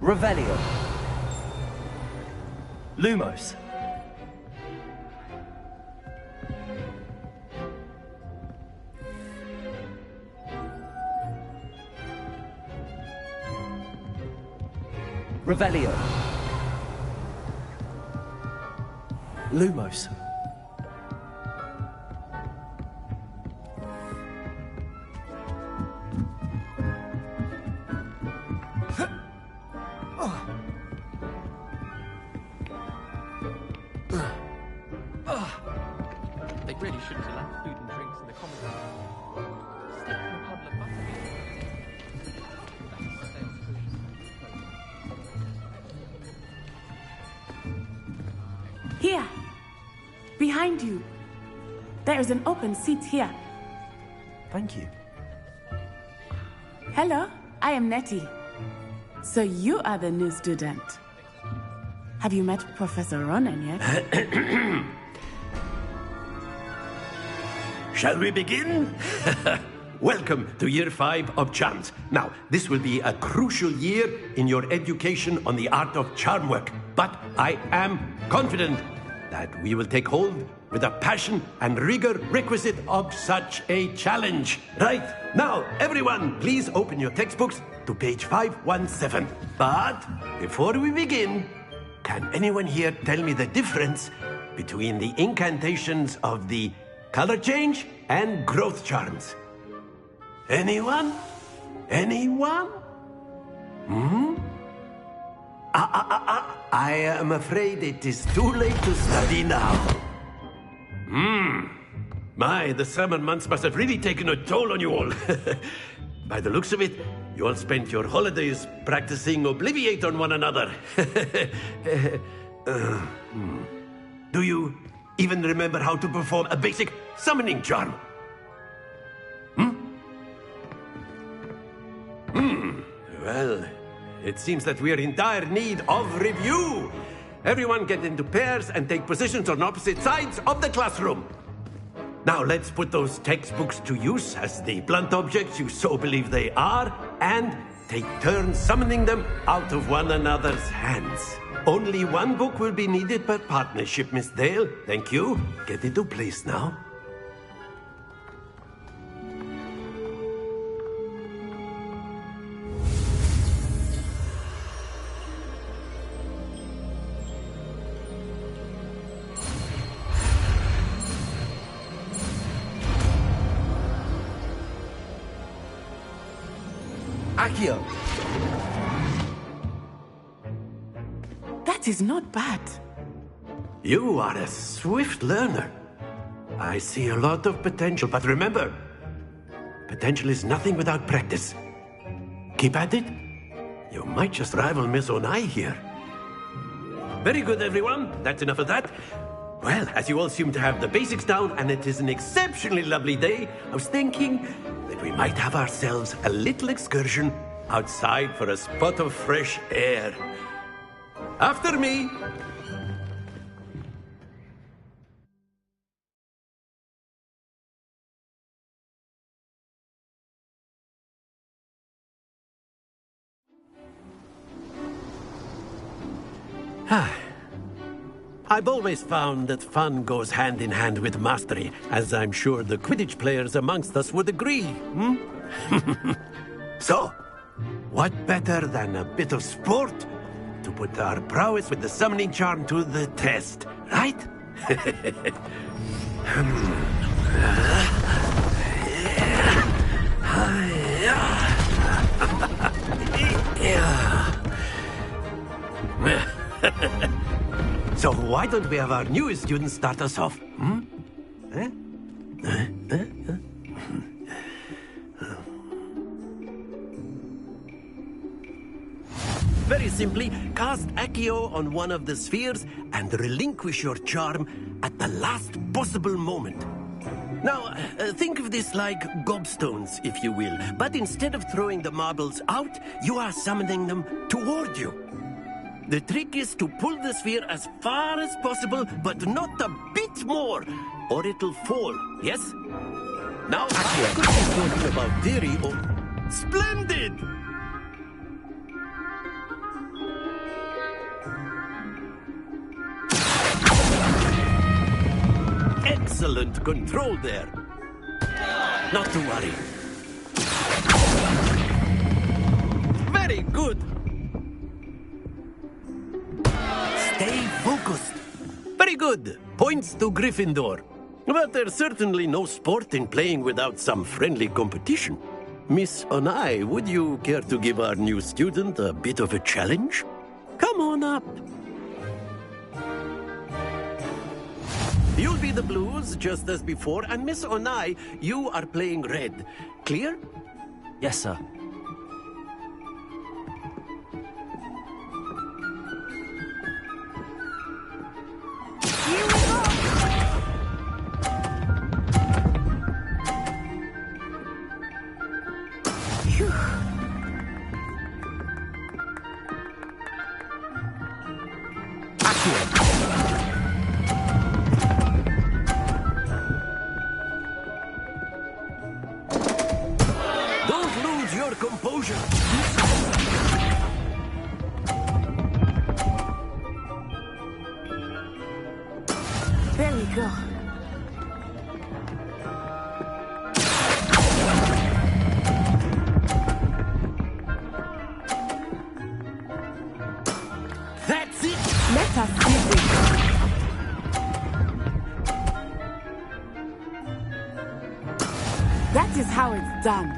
Revelio. Lumos. Revelio. Lumos. They really shouldn't allow food and drinks in the common room. Steak from a puddle of butterbeer. Here. Behind you. There is an open seat here. Thank you. Hello, I am Nettie. So you are the new student. Have you met Professor Ronan yet? Shall we begin? Welcome to Year 5 of Charms. Now, this will be a crucial year in your education on the art of charm work. But I am confident that we will take hold with the passion and rigor requisite of such a challenge. Right, now, everyone, please open your textbooks to page 517. But before we begin, can anyone here tell me the difference between the incantations of the color change and growth charms? Anyone? Anyone? I am afraid it is too late to study now. My, the summer months must have really taken a toll on you all. By the looks of it, you all spent your holidays practicing Obliviate on one another. Do you even remember how to perform a basic summoning charm? Well, it seems that we are in dire need of review. Everyone get into pairs and take positions on opposite sides of the classroom. Now let's put those textbooks to use as the blunt objects you so believe they are, and take turns summoning them out of one another's hands. Only one book will be needed per partnership, Miss Dale. Thank you. Get into place now. Accio. That is not bad. You are a swift learner. I see a lot of potential, but remember, potential is nothing without practice. Keep at it. You might just rival Miss Onai here. Very good, everyone. That's enough of that. Well, as you all seem to have the basics down, and it is an exceptionally lovely day, I was thinking that we might have ourselves a little excursion outside for a spot of fresh air. After me. I've always found that fun goes hand in hand with mastery, as I'm sure the Quidditch players amongst us would agree. So, what better than a bit of sport to put our prowess with the summoning charm to the test, right? So why don't we have our newest student start us off? Very simply, cast Accio on one of the spheres and relinquish your charm at the last possible moment. Now, think of this like gobstones, if you will, but instead of throwing the marbles out, you are summoning them toward you. The trick is to pull the sphere as far as possible, but not a bit more, or it'll fall, yes? Now, I could be talking about theory or... Splendid! excellent control there. Not to worry. Very good. Stay focused. Very good. Points to Gryffindor. But there's certainly no sport in playing without some friendly competition. Miss Onai, would you care to give our new student a bit of a challenge? Come on up. You'll be the blues, just as before, and Miss Onai, you are playing red. Clear? Yes, sir. Don't lose your composure. There we go. That's it. Let us see this. That is how it's done.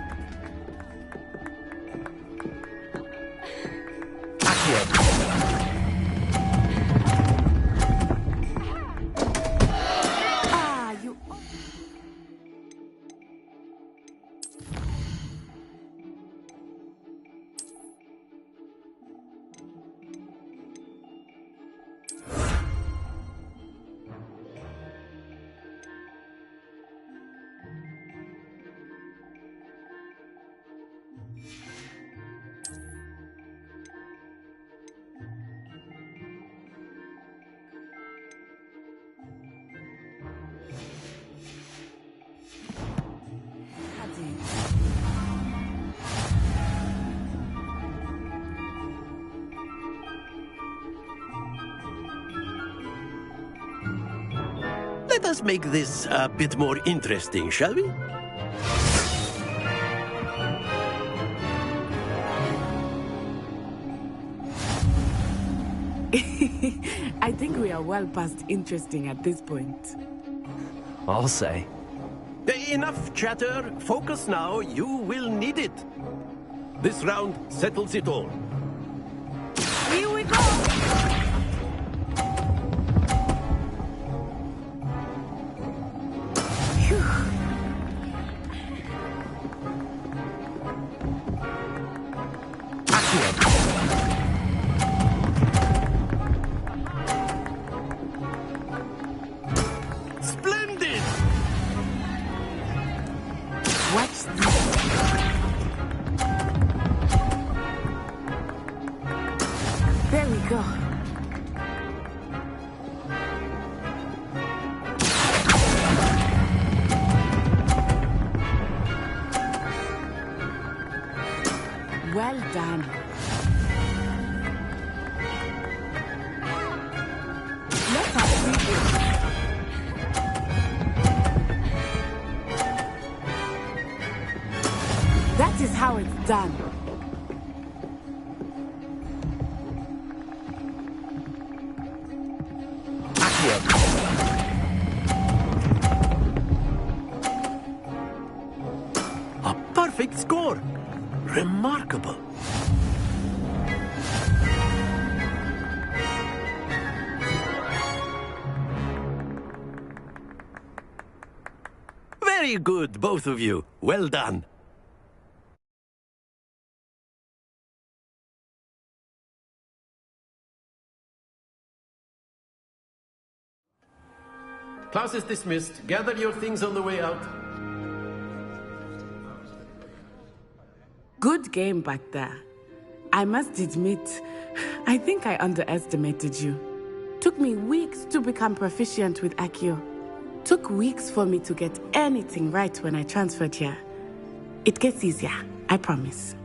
Ah, you... Let us make this a bit more interesting, shall we? I think we are well past interesting at this point. I'll say. Enough chatter. Focus now. You will need it. This round settles it all. Here we go! Splendid! Watch this. There we go. Well done. Let us see this. That is how it's done. A perfect score. Remarkable. Very good, both of you. Well done. Class is dismissed. Gather your things on the way out. Good game back there. I must admit, I think I underestimated you. Took me weeks to become proficient with Accio. Took weeks for me to get anything right when I transferred here. It gets easier, I promise.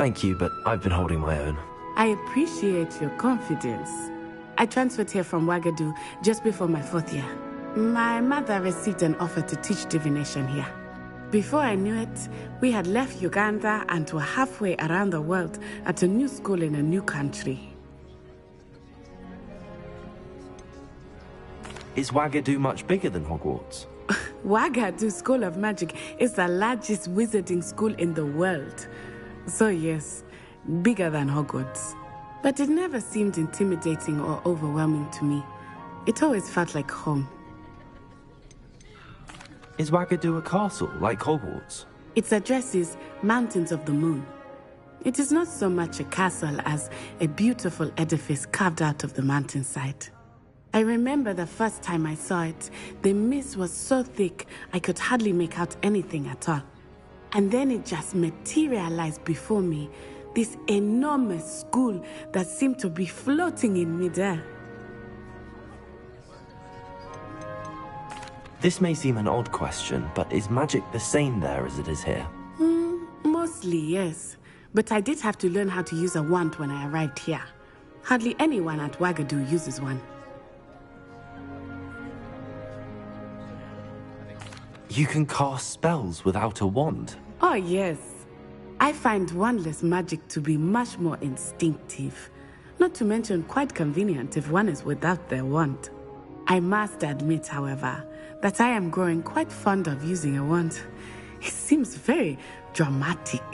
Thank you, but I've been holding my own. I appreciate your confidence. I transferred here from Wagadu just before my 4th year. My mother received an offer to teach divination here. Before I knew it, we had left Uganda and were halfway around the world at a new school in a new country. Is Wagadu much bigger than Hogwarts? Wagadu School of Magic is the largest wizarding school in the world. So yes, bigger than Hogwarts. But it never seemed intimidating or overwhelming to me. It always felt like home. Is Wagadu a castle, like Hogwarts? Its address is Mountains of the Moon. It is not so much a castle as a beautiful edifice carved out of the mountainside. I remember the first time I saw it, the mist was so thick I could hardly make out anything at all. And then it just materialized before me, this enormous school that seemed to be floating in midair. This may seem an odd question, but is magic the same there as it is here? Mostly, yes. But I did have to learn how to use a wand when I arrived here. Hardly anyone at Wagadu uses one. You can cast spells without a wand? Oh, yes. I find wandless magic to be much more instinctive. Not to mention quite convenient if one is without their wand. I must admit, however, that I am growing quite fond of using a wand. It seems very dramatic.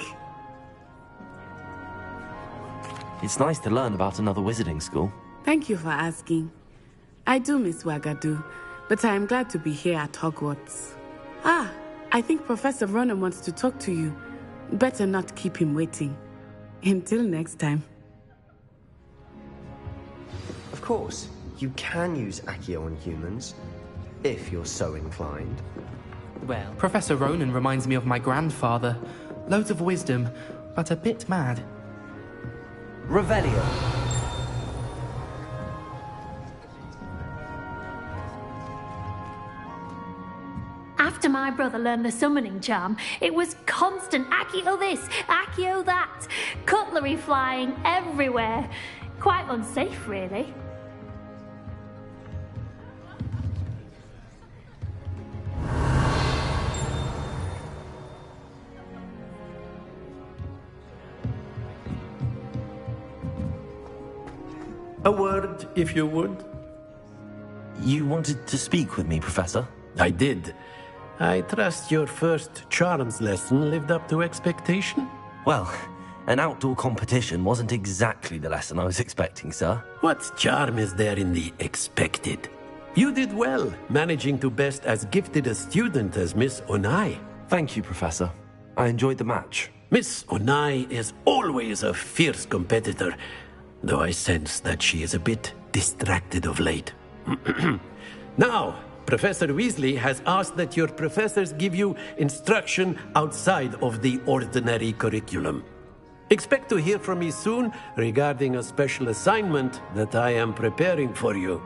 It's nice to learn about another wizarding school. Thank you for asking. I do miss Wagadu, but I am glad to be here at Hogwarts. Ah, I think Professor Ronan wants to talk to you. Better not keep him waiting. Until next time. Of course, you can use Accio on humans, if you're so inclined. Well, Professor Ronan reminds me of my grandfather. Loads of wisdom, but a bit mad. Revelio. After my brother learned the summoning charm, it was constant Accio this, Accio that. Cutlery flying everywhere. Quite unsafe, really. A word, if you would. You wanted to speak with me, Professor? I did. I trust your first charms lesson lived up to expectation? Well, an outdoor competition wasn't exactly the lesson I was expecting, sir. What charm is there in the expected? You did well, managing to best as gifted a student as Miss Onai. Thank you, Professor. I enjoyed the match. Miss Onai is always a fierce competitor, though I sense that she is a bit distracted of late. Now, Professor Weasley has asked that your professors give you instruction outside of the ordinary curriculum. Expect to hear from me soon regarding a special assignment that I am preparing for you.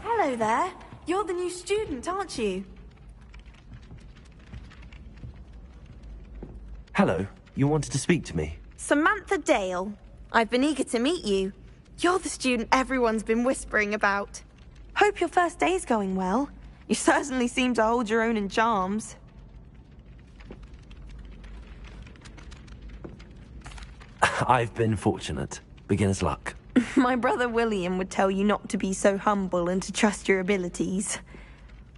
Hello there. You're the new student, aren't you? Hello, you wanted to speak to me? Samantha Dale. I've been eager to meet you. You're the student everyone's been whispering about. Hope your first day's going well. You certainly seem to hold your own in charms. I've been fortunate. Beginner's luck. My brother William would tell you not to be so humble and to trust your abilities.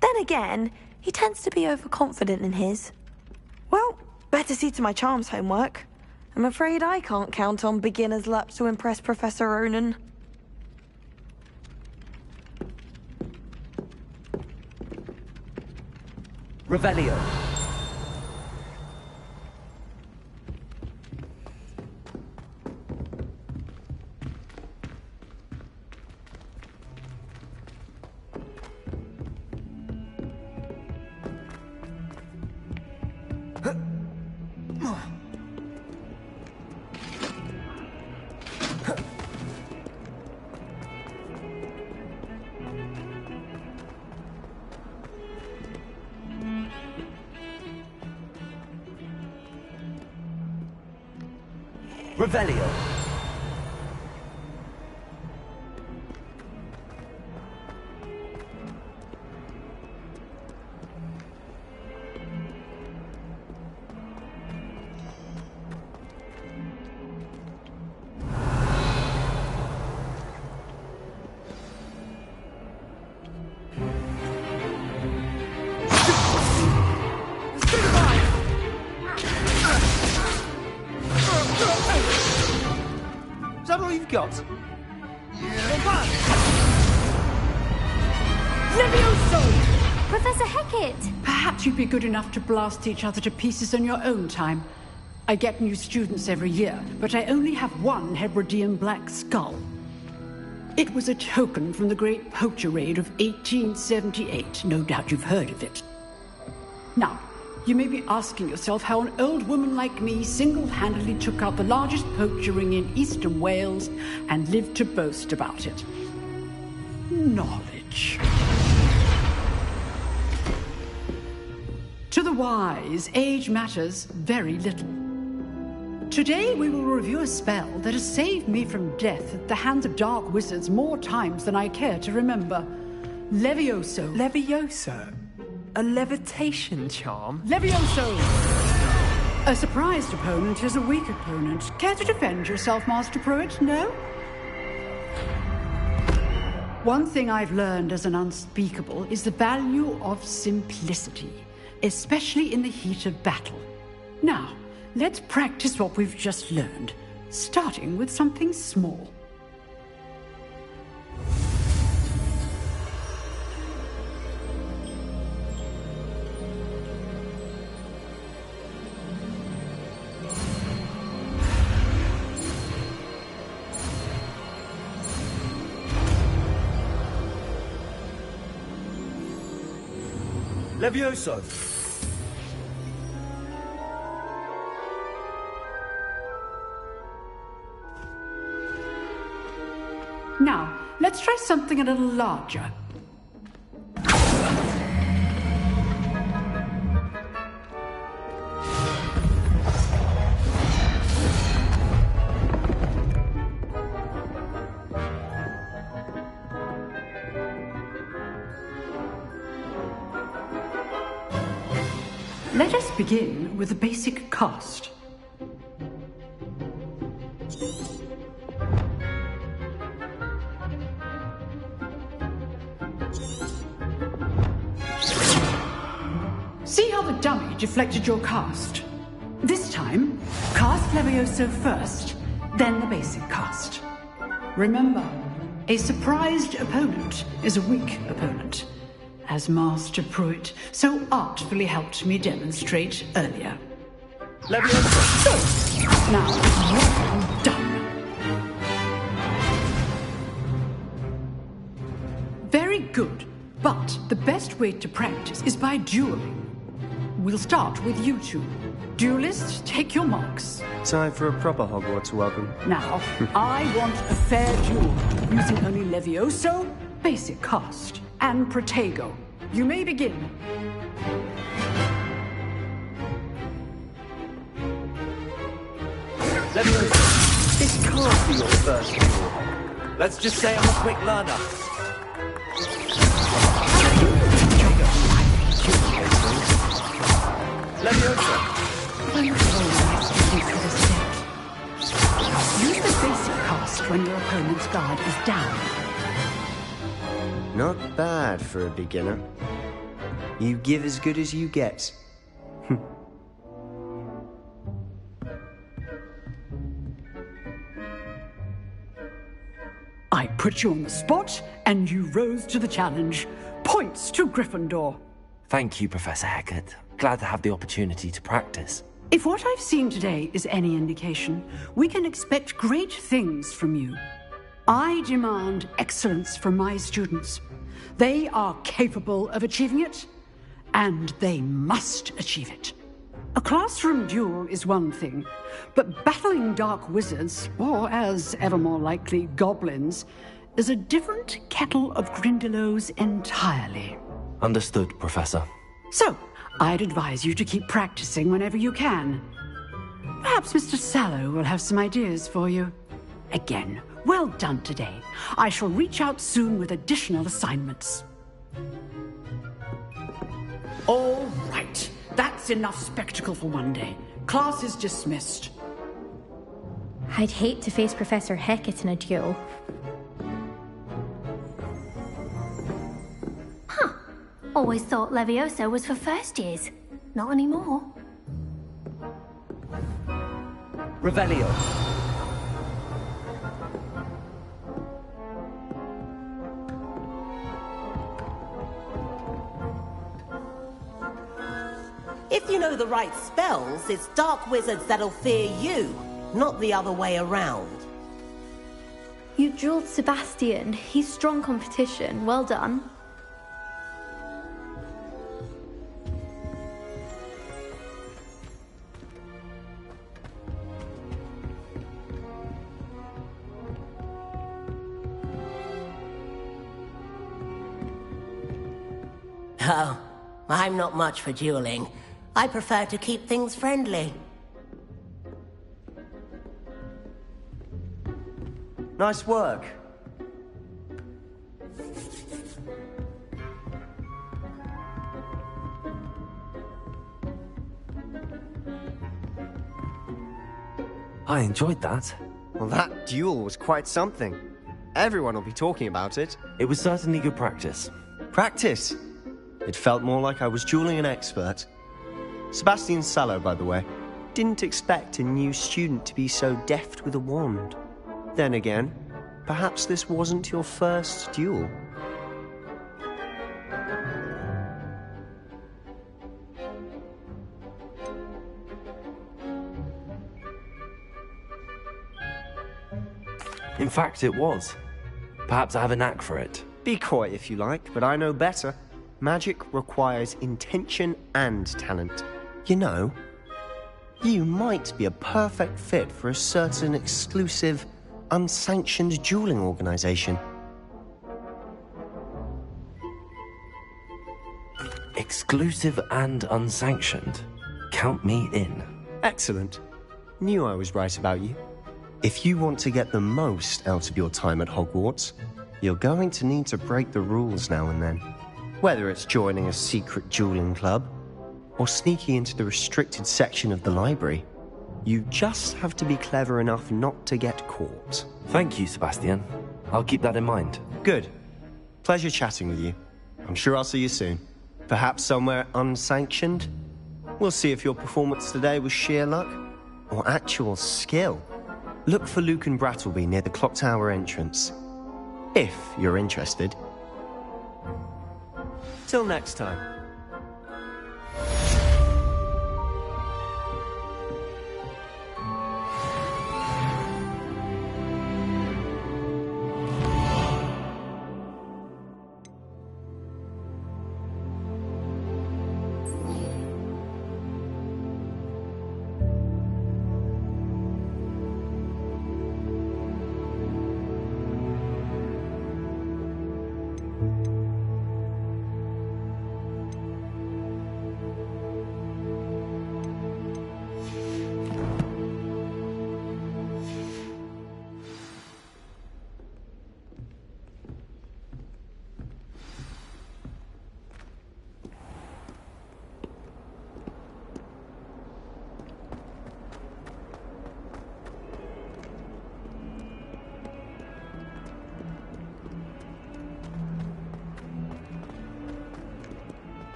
Then again, he tends to be overconfident in his. Well, better see to my charms homework. I'm afraid I can't count on beginner's luck to impress Professor Ronan. Revelio. Revelio. Is that all you've got? Levioso! Professor Hecat! Perhaps you'd be good enough to blast each other to pieces on your own time. I get new students every year, but I only have one Hebridean black skull. It was a token from the Great Poacher Raid of 1878. No doubt you've heard of it. Now, you may be asking yourself how an old woman like me single-handedly took out the largest poacher ring in eastern Wales and lived to boast about it. Knowledge. To the wise, age matters very little. Today we will review a spell that has saved me from death at the hands of dark wizards more times than I care to remember. Levioso. Levioso? A levitation charm? Levioso! A surprised opponent is a weak opponent. Care to defend yourself, Master Pruitt? No? One thing I've learned as an unspeakable is the value of simplicity, especially in the heat of battle. Now, let's practice what we've just learned, starting with something small. Levioso. Now, let's try something a little larger. Let us begin with the basic cast. See how the dummy deflected your cast? This time, cast Levioso first, then the basic cast. Remember, a surprised opponent is a weak opponent, as Master Pruitt so artfully helped me demonstrate earlier. Levioso! So, now, well done. Very good. But the best way to practice is by dueling. We'll start with you two. Duelists, take your marks. Time for a proper Hogwarts welcome. Now, I want a fair duel, using only Levioso, basic cast, and Protego. You may begin. This can't be your first duel. Let's just say I'm a quick learner. Use the basic cast when your opponent's guard is down. Not bad for a beginner. You give as good as you get. I put you on the spot, and you rose to the challenge. Points to Gryffindor. Thank you, Professor Hecat. Glad to have the opportunity to practice. If what I've seen today is any indication, we can expect great things from you. I demand excellence from my students. They are capable of achieving it, and they must achieve it. A classroom duel is one thing, but battling dark wizards, or as ever more likely, goblins, is a different kettle of Grindylows entirely. Understood, Professor. So, I'd advise you to keep practicing whenever you can. Perhaps Mr. Sallow will have some ideas for you. Again, well done today. I shall reach out soon with additional assignments. All right. That's enough spectacle for one day. Class is dismissed. I'd hate to face Professor Hecat in a duel. Huh. Always thought Levioso was for first years. Not anymore. Revelio. If you know the right spells, it's dark wizards that'll fear you, not the other way around. You dueled Sebastian. He's strong competition. Well done. Oh, I'm not much for dueling. I prefer to keep things friendly. Nice work. I enjoyed that. Well, that duel was quite something. Everyone will be talking about it. It was certainly good practice. Practice? It felt more like I was dueling an expert. Sebastian Sallow, by the way. Didn't expect a new student to be so deft with a wand. Then again, perhaps this wasn't your first duel. In fact, it was. Perhaps I have a knack for it. Be coy if you like, but I know better. Magic requires intention and talent. You know, you might be a perfect fit for a certain exclusive, unsanctioned dueling organization. Exclusive and unsanctioned. Count me in. Excellent. Knew I was right about you. If you want to get the most out of your time at Hogwarts, you're going to need to break the rules now and then. Whether it's joining a secret dueling club, or sneaking into the restricted section of the library, you just have to be clever enough not to get caught. Thank you, Sebastian. I'll keep that in mind. Good. Pleasure chatting with you. I'm sure I'll see you soon. Perhaps somewhere unsanctioned? We'll see if your performance today was sheer luck, or actual skill. Look for Luke and Brattleby near the clock tower entrance. If you're interested. Till next time.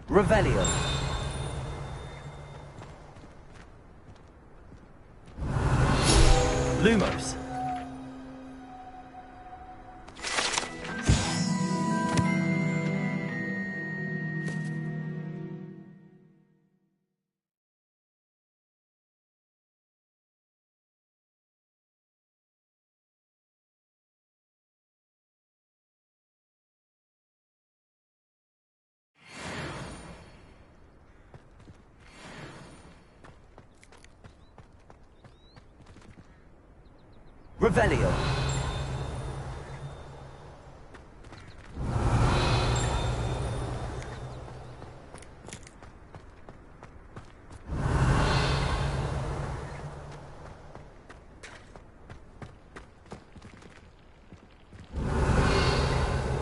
Revelio. Lumos. Revelio.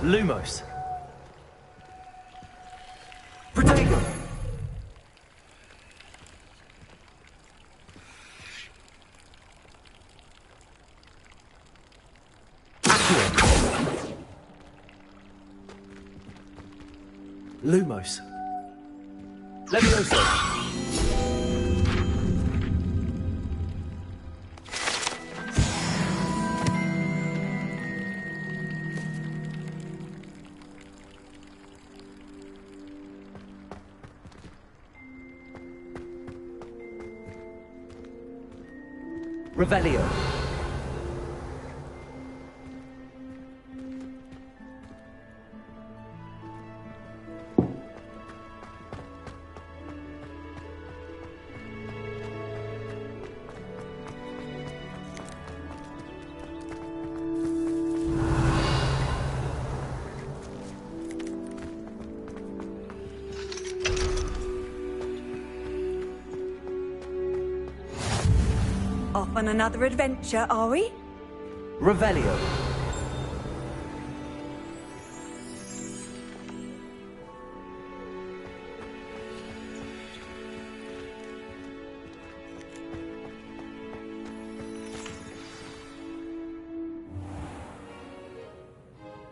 Lumos. Protego. Lumos. Levioso. Revelio. Off on another adventure, are we? Revelio.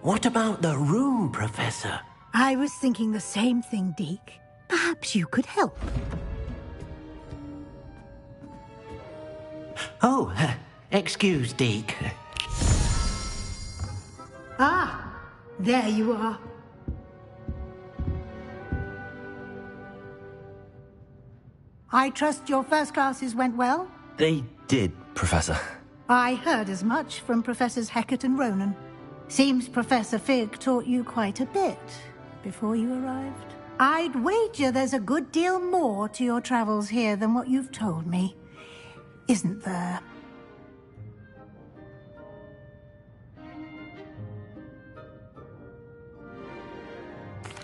What about the room, Professor? I was thinking the same thing, Deke. Perhaps you could help. Oh, excuse, Deke. Ah, there you are. I trust your first classes went well? They did, Professor. I heard as much from Professors Hecat and Ronan. Seems Professor Fig taught you quite a bit before you arrived. I'd wager there's a good deal more to your travels here than what you've told me. Isn't there?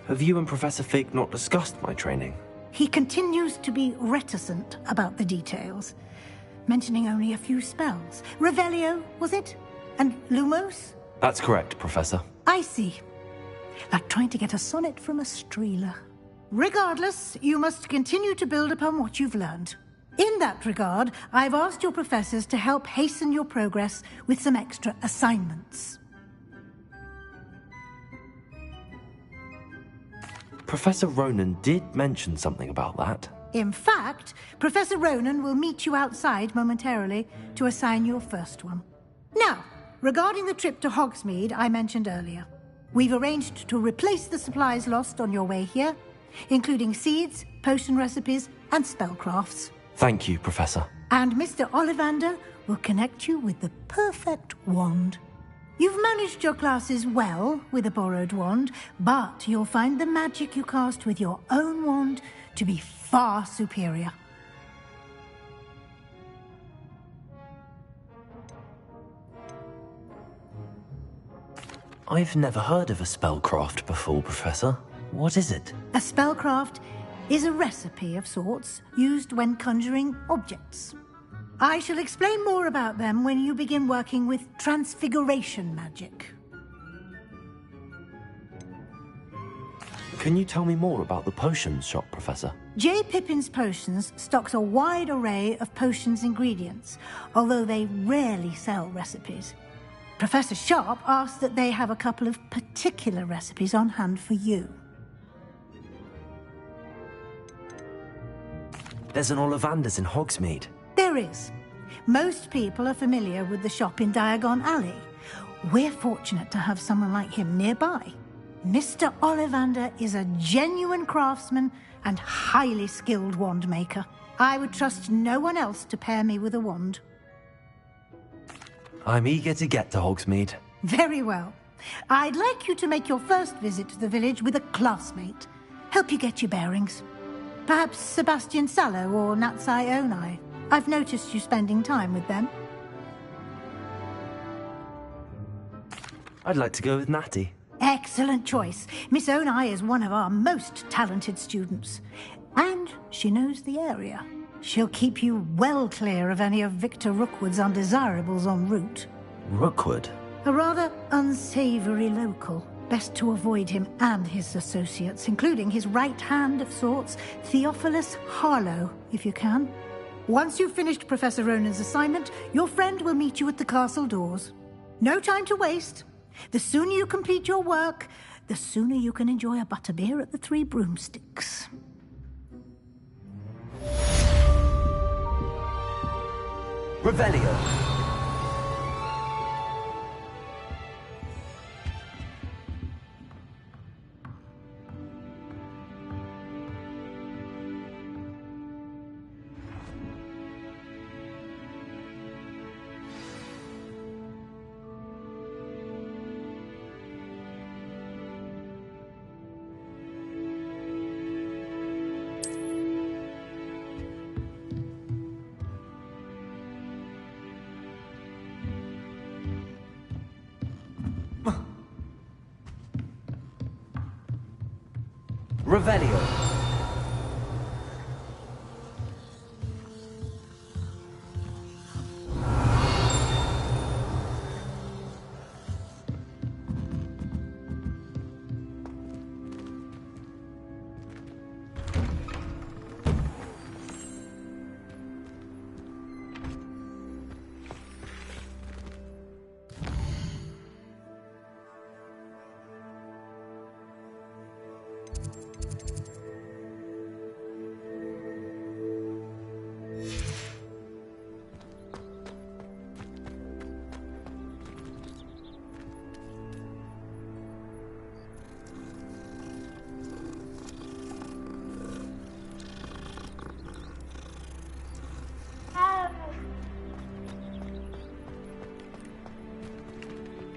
Have you and Professor Fig not discussed my training? He continues to be reticent about the details, mentioning only a few spells. Revelio, was it? And Lumos? That's correct, Professor. I see. Like trying to get a sonnet from a streeler. Regardless, you must continue to build upon what you've learned. In that regard, I've asked your professors to help hasten your progress with some extra assignments. Professor Ronan did mention something about that. In fact, Professor Ronan will meet you outside momentarily to assign your first one. Now, regarding the trip to Hogsmeade I mentioned earlier, we've arranged to replace the supplies lost on your way here, including seeds, potion recipes, and spellcrafts. Thank you, Professor. And Mr. Ollivander will connect you with the perfect wand. You've managed your classes well with a borrowed wand, but you'll find the magic you cast with your own wand to be far superior. I've never heard of a spellcraft before, Professor. What is it? A spellcraft is a recipe of sorts used when conjuring objects. I shall explain more about them when you begin working with transfiguration magic. Can you tell me more about the potions shop, Professor? J. Pippin's Potions stocks a wide array of potions ingredients, although they rarely sell recipes. Professor Sharp asked that they have a couple of particular recipes on hand for you. There's an Ollivander's in Hogsmeade. There is. Most people are familiar with the shop in Diagon Alley. We're fortunate to have someone like him nearby. Mr. Ollivander is a genuine craftsman and highly skilled wand maker. I would trust no one else to pair me with a wand. I'm eager to get to Hogsmeade. Very well. I'd like you to make your first visit to the village with a classmate. Help you get your bearings. Perhaps Sebastian Sallow or Natsai Onai. I've noticed you spending time with them. I'd like to go with Natty. Excellent choice. Miss Onai is one of our most talented students. And she knows the area. She'll keep you well clear of any of Victor Rookwood's undesirables en route. Rookwood? A rather unsavory local. Best to avoid him and his associates, including his right hand of sorts, Theophilus Harlow, if you can. Once you've finished Professor Ronan's assignment, your friend will meet you at the castle doors. No time to waste. The sooner you complete your work, the sooner you can enjoy a butterbeer at the Three Broomsticks. Revelio. Revelio.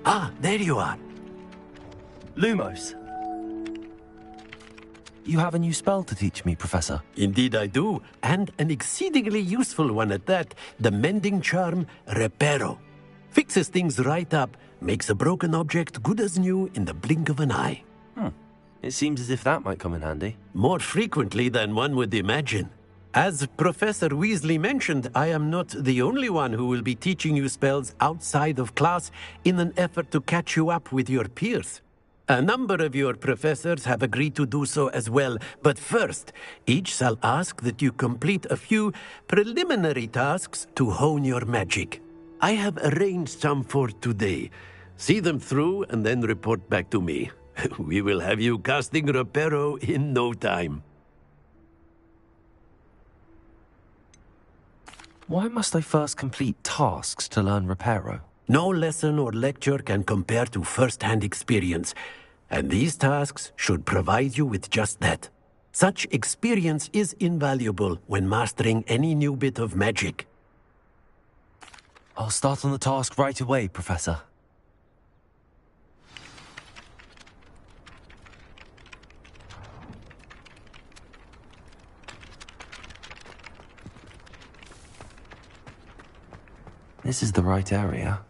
Ah, there you are. Lumos. You have a new spell to teach me, Professor. Indeed I do, and an exceedingly useful one at that. The mending charm, Reparo. Fixes things right up, makes a broken object good as new in the blink of an eye. It seems as if that might come in handy. More frequently than one would imagine. As Professor Weasley mentioned, I am not the only one who will be teaching you spells outside of class in an effort to catch you up with your peers. A number of your professors have agreed to do so as well, but first, each shall ask that you complete a few preliminary tasks to hone your magic. I have arranged some for today. See them through and then report back to me. We will have you casting Reparo in no time. Why must I first complete tasks to learn Reparo? No lesson or lecture can compare to first-hand experience, and these tasks should provide you with just that. Such experience is invaluable when mastering any new bit of magic. I'll start on the task right away, Professor. This is the right area.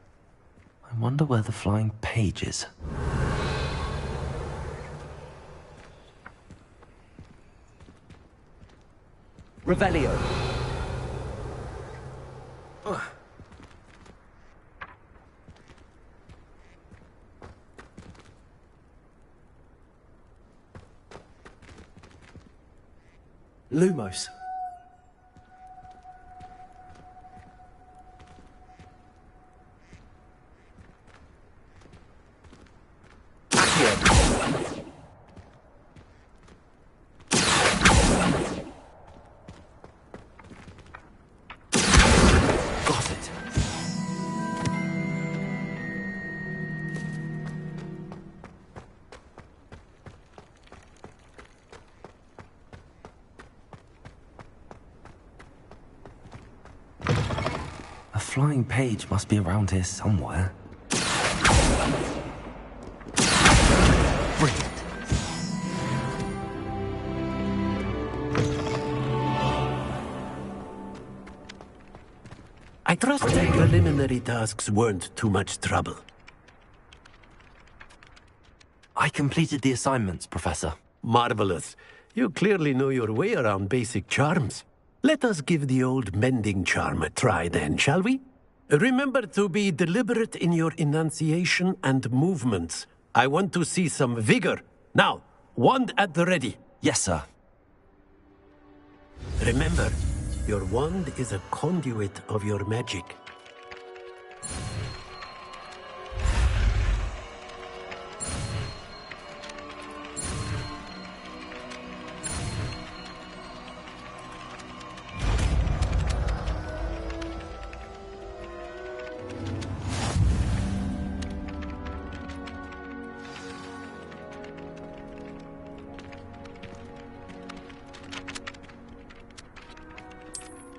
I wonder where the flying page is. Revelio. Lumos. flying page must be around here somewhere. Brilliant. I trust the preliminary tasks weren't too much trouble. I completed the assignments, Professor. Marvelous. You clearly know your way around basic charms. Let us give the old mending charm a try then, shall we? Remember to be deliberate in your enunciation and movements. I want to see some vigor. Now, wand at the ready. Yes, sir. Remember, your wand is a conduit of your magic.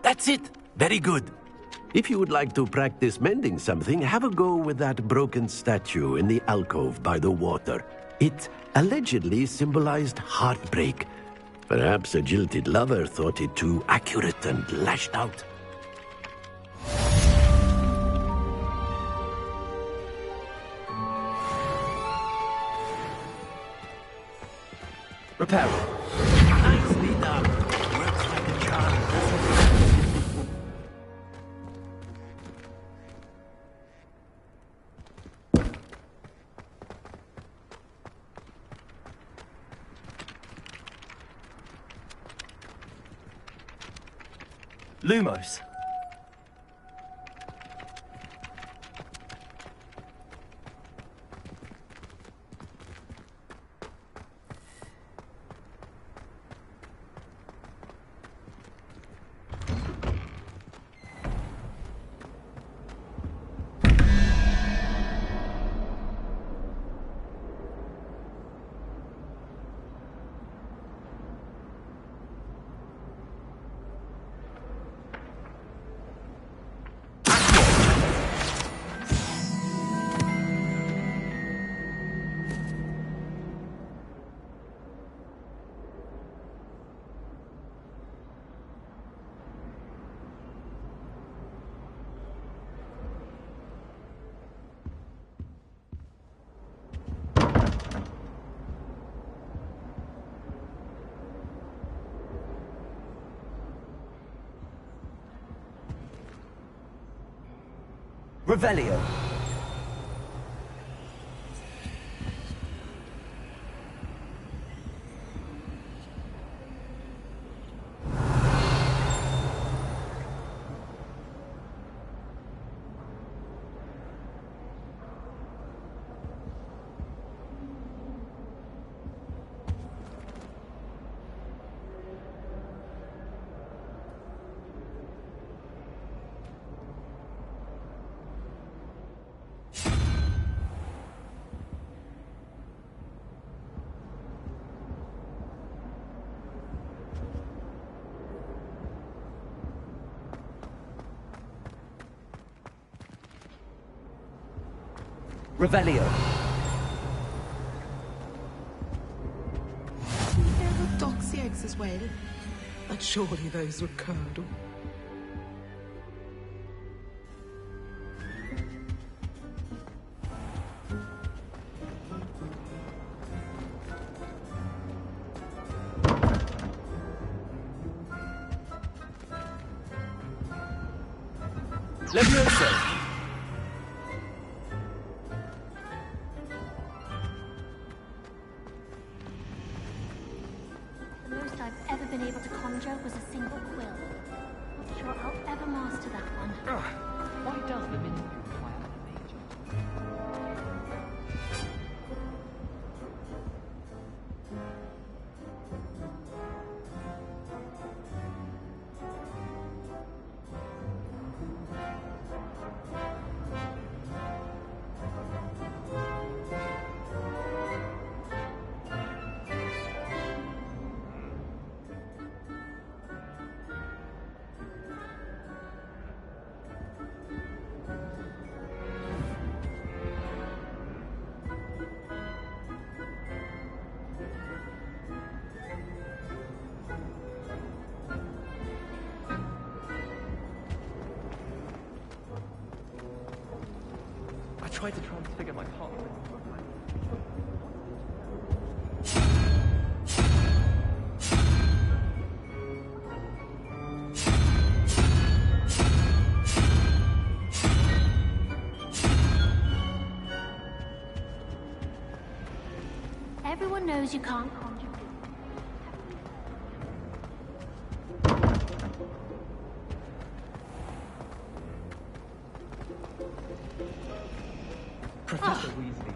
That's it! Very good. If you would like to practice mending something, have a go with that broken statue in the alcove by the water. It allegedly symbolized heartbreak. Perhaps a jilted lover thought it too accurate and lashed out. Repair. Nicely done. Works like a charm, doesn't it? Lumos. Revelio. Revelio. There were doxy eggs as well, but surely those would curdle. Levioso. The most I've ever been able to conjure was a single quill. Not sure I'll ever master that one. Why does the ministry require a major? tried to transfigure my partner. Everyone knows you can't conjure food. Professor Weasley.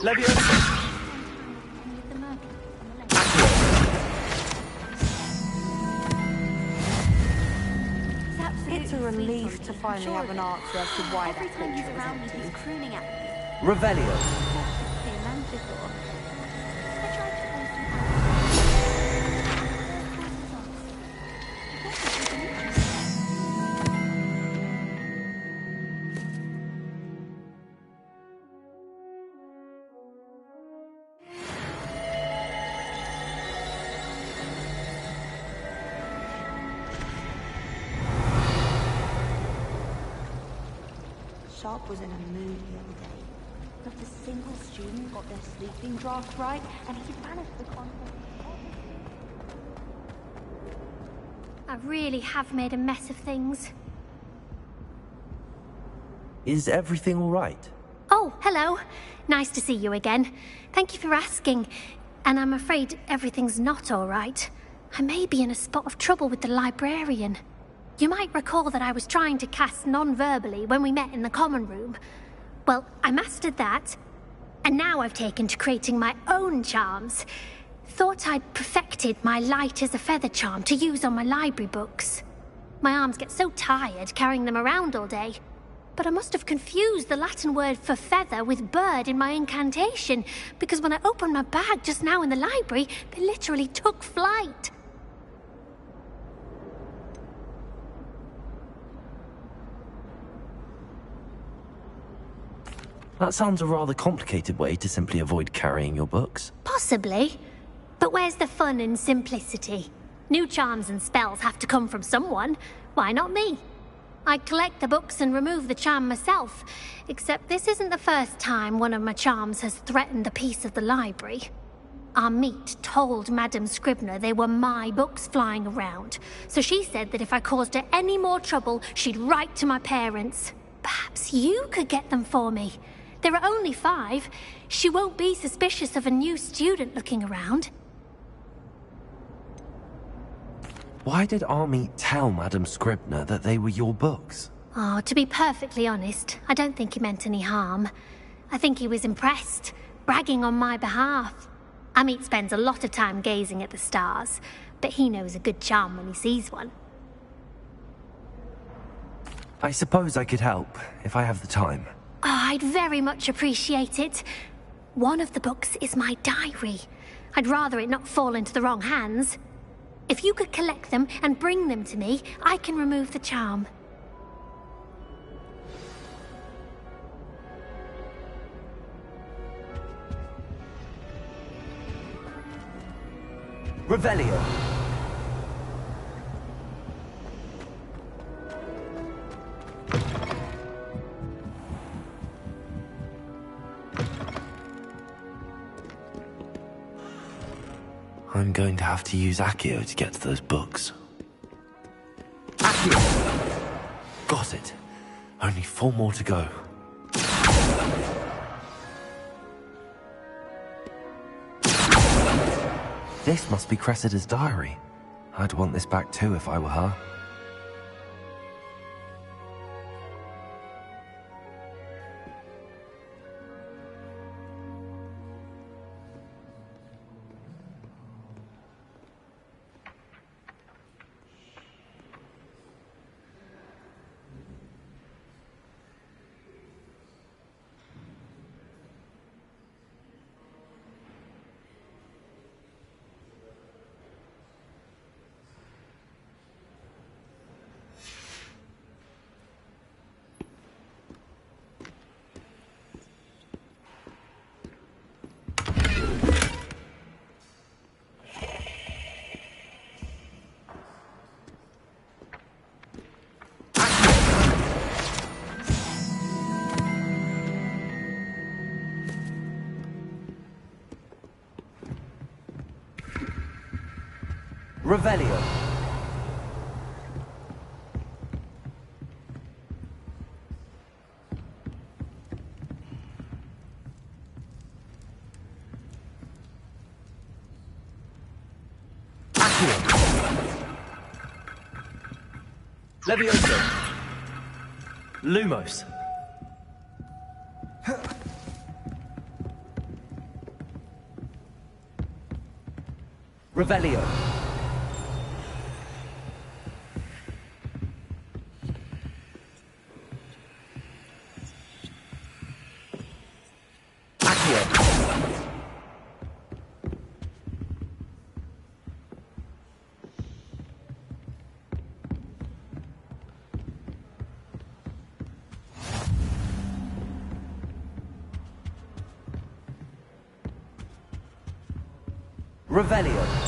Leviosa! It's a relief to finally have an answer as to why that picture was empty. Crooning at me. Revelio. Sharp was in a mood the other day. Not a single student got their sleeping draft right, and he banished the content. I really have made a mess of things. Is everything all right? Oh, hello. Nice to see you again. Thank you for asking. And I'm afraid everything's not all right. I may be in a spot of trouble with the librarian. You might recall that I was trying to cast non-verbally when we met in the common room. Well, I mastered that, and now I've taken to creating my own charms. Thought I'd perfected my light as a feather charm to use on my library books. My arms get so tired carrying them around all day. But I must have confused the Latin word for feather with bird in my incantation, because when I opened my bag just now in the library, they literally took flight. That sounds a rather complicated way to simply avoid carrying your books. Possibly. But where's the fun in simplicity? New charms and spells have to come from someone. Why not me? I collect the books and remove the charm myself. Except this isn't the first time one of my charms has threatened the peace of the library. Amit told Madame Scribner they were my books flying around, so she said that if I caused her any more trouble, she'd write to my parents. Perhaps you could get them for me. There are only 5. She won't be suspicious of a new student looking around. Why did Amit tell Madame Scribner that they were your books? Oh, to be perfectly honest, I don't think he meant any harm. I think he was impressed, bragging on my behalf. Amit spends a lot of time gazing at the stars, but he knows a good charm when he sees one. I suppose I could help, if I have the time. Oh, I'd very much appreciate it. One of the books is my diary. I'd rather it not fall into the wrong hands. If you could collect them and bring them to me, I can remove the charm. Revelio. I'm going to have to use Accio to get to those books. Accio! Got it. Only 4 more to go. This must be Cressida's diary. I'd want this back too if I were her. Revelio. Levioso. Lumos. Revelio. Revelio.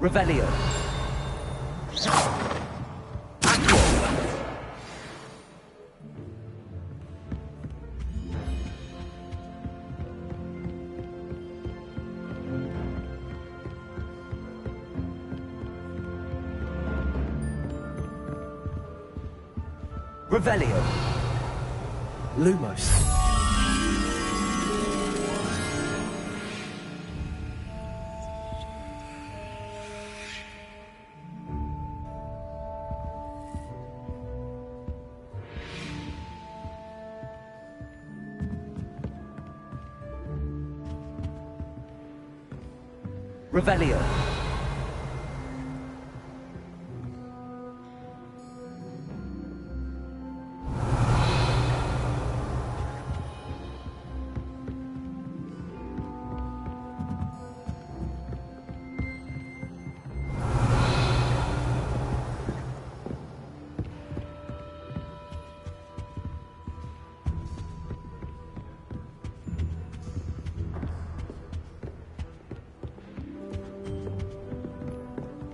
Revelio. Revelio. Lumos. Revelio.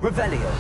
Revelio.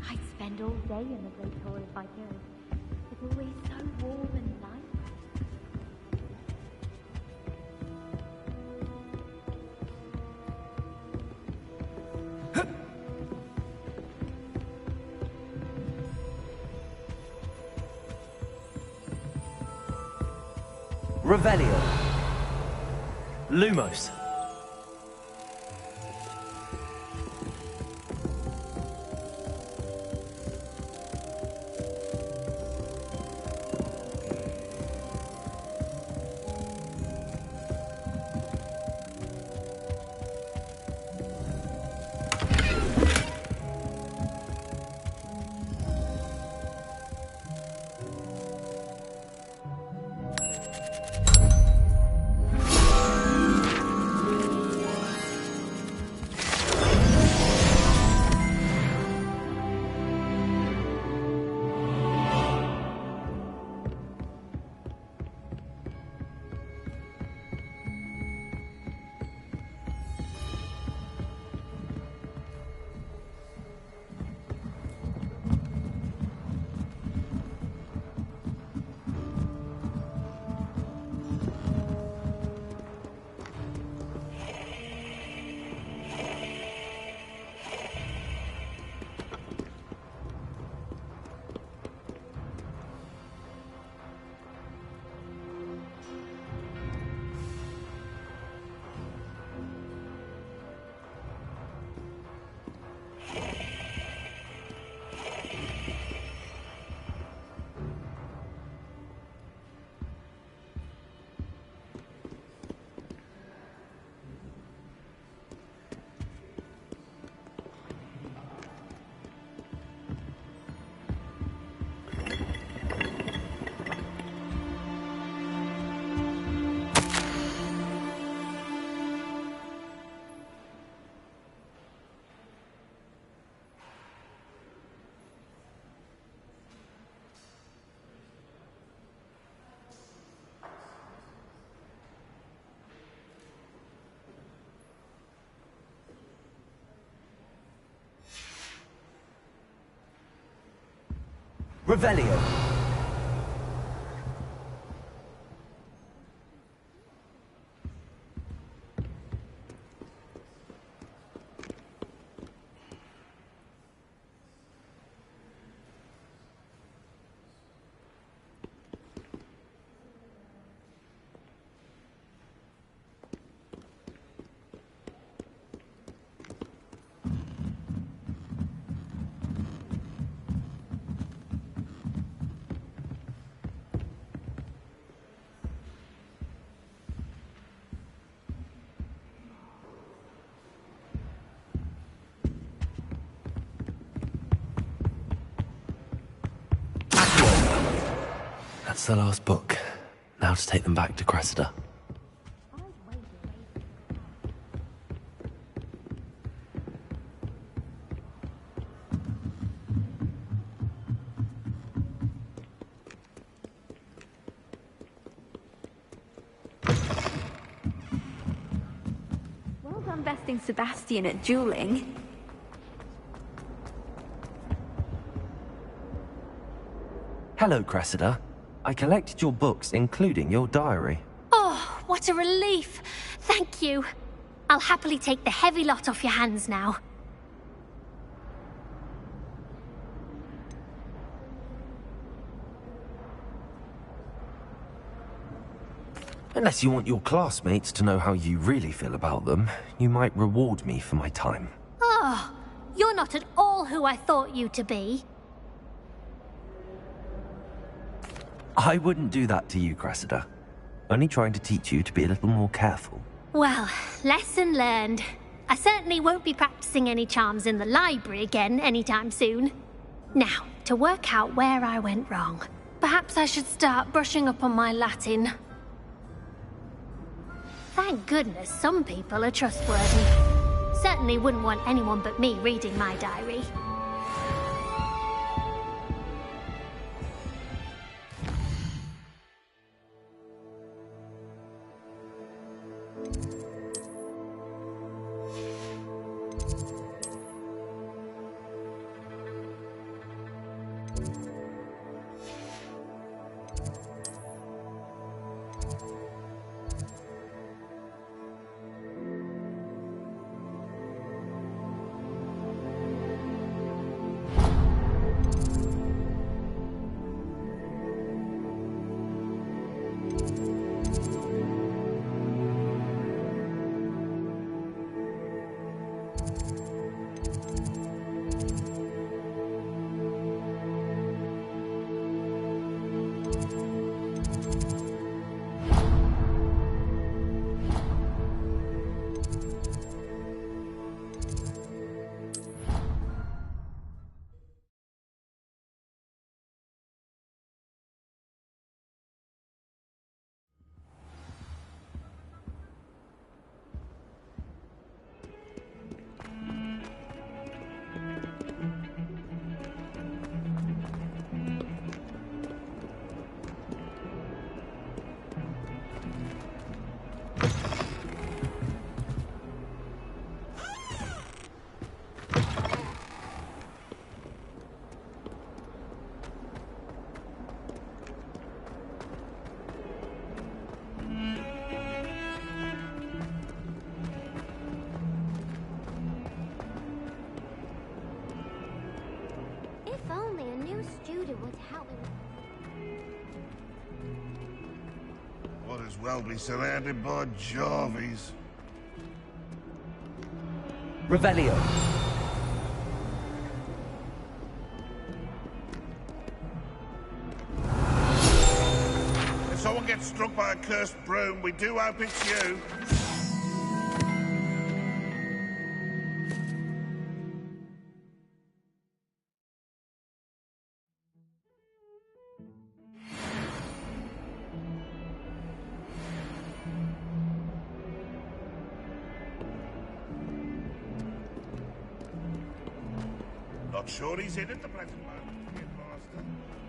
I'd spend all day in the Great Hall if I could. It's always so warm and nice. Revelio. Lumos. Revelio. That's the last book. Now to take them back to Cressida. Well done besting Sebastian at dueling. Hello, Cressida. I collected your books, including your diary. Oh, what a relief. Thank you. I'll happily take the heavy lot off your hands now. Unless you want your classmates to know how you really feel about them, you might reward me for my time. Oh, you're not at all who I thought you to be. I wouldn't do that to you, Cressida. Only trying to teach you to be a little more careful. Well, lesson learned. I certainly won't be practicing any charms in the library again anytime soon. Now, to work out where I went wrong. Perhaps I should start brushing up on my Latin. Thank goodness some people are trustworthy. Certainly wouldn't want anyone but me reading my diary. Might as well be surrounded by Jarvies. Revelio. If someone gets struck by a cursed broom, we do hope it's you. Not sure he's in at the present moment, Kid Master.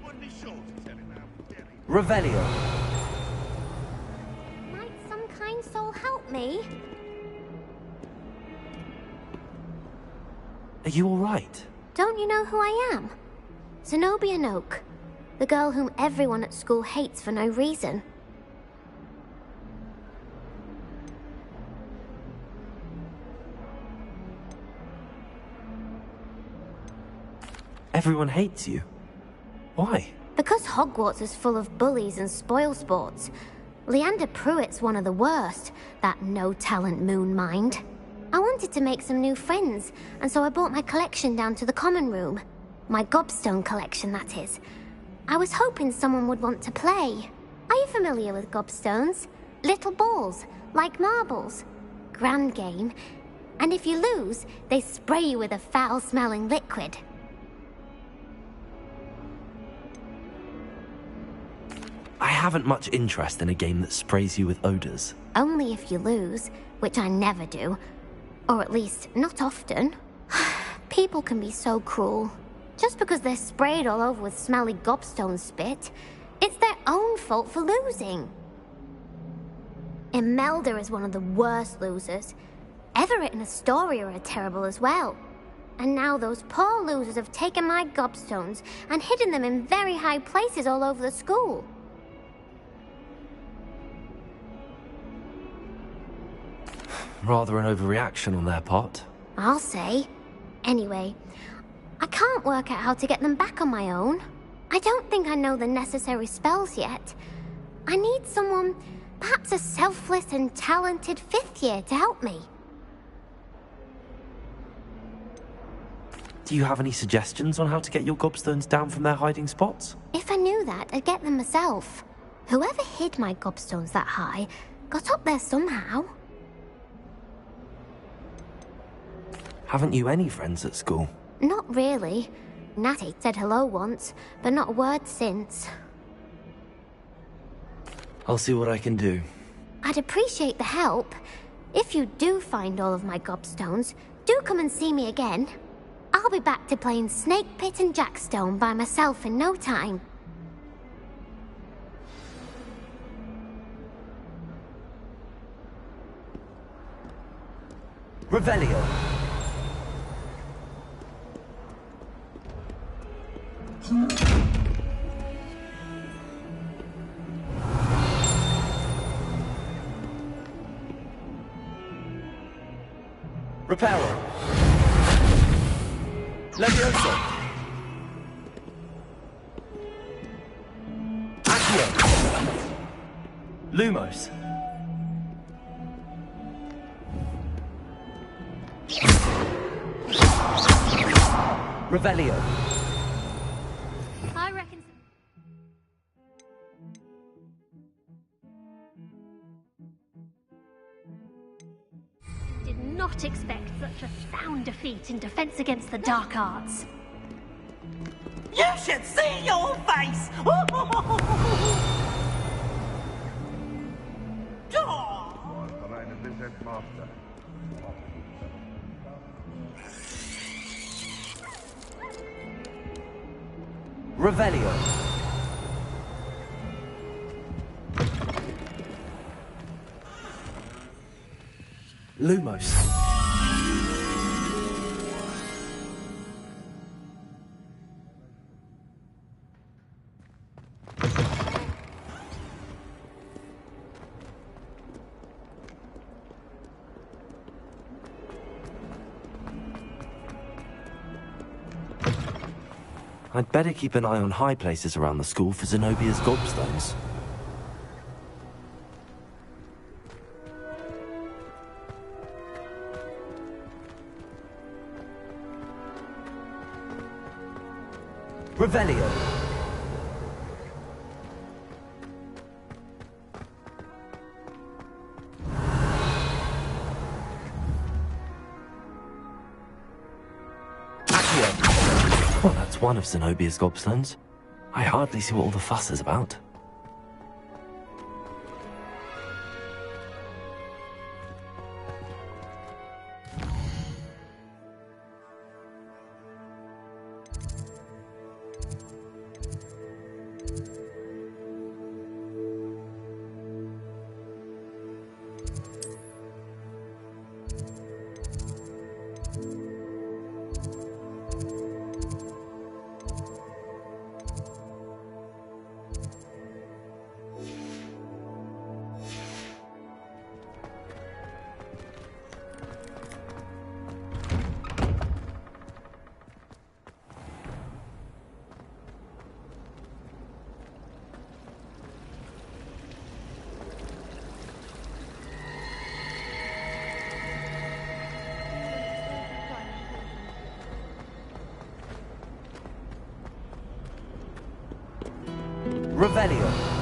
Wouldn't be sure to tell him how. Revelio. Might some kind soul help me? Are you all right? Don't you know who I am? Zenobia Noak, the girl whom everyone at school hates for no reason. Everyone hates you. Why? Because Hogwarts is full of bullies and spoilsports. Leander Pruitt's one of the worst, that no-talent moon mind. I wanted to make some new friends, and so I brought my collection down to the common room. My gobstone collection, that is. I was hoping someone would want to play. Are you familiar with gobstones? Little balls, like marbles. Grand game. And if you lose, they spray you with a foul-smelling liquid. I haven't much interest in a game that sprays you with odors. Only if you lose, which I never do. Or at least, not often. People can be so cruel. Just because they're sprayed all over with smelly gobstone spit, it's their own fault for losing. Imelda is one of the worst losers. Everett and Astoria are terrible as well. And now those poor losers have taken my gobstones and hidden them in very high places all over the school. Rather an overreaction on their part. I'll say. Anyway, I can't work out how to get them back on my own. I don't think I know the necessary spells yet. I need someone, perhaps a selfless and talented 5th year to help me. Do you have any suggestions on how to get your gobstones down from their hiding spots? If I knew that, I'd get them myself. Whoever hid my gobstones that high got up there somehow. Haven't you any friends at school? Not really. Natty said hello once, but not a word since. I'll see what I can do. I'd appreciate the help. If you do find all of my gobstones, do come and see me again. I'll be back to playing Snake Pit and Jackstone by myself in no time. Revelio. Reparo. Levioso. Accio. Lumos. Revelio. I reckon... Did not expect such a sound defeat in defense against the dark arts. You should see your face! Revelio. Lumos. I'd better keep an eye on high places around the school for Zenobia's gobstones. Revelio. Well, that's one of Zenobia's gobstones. I hardly see what all the fuss is about. Revelio.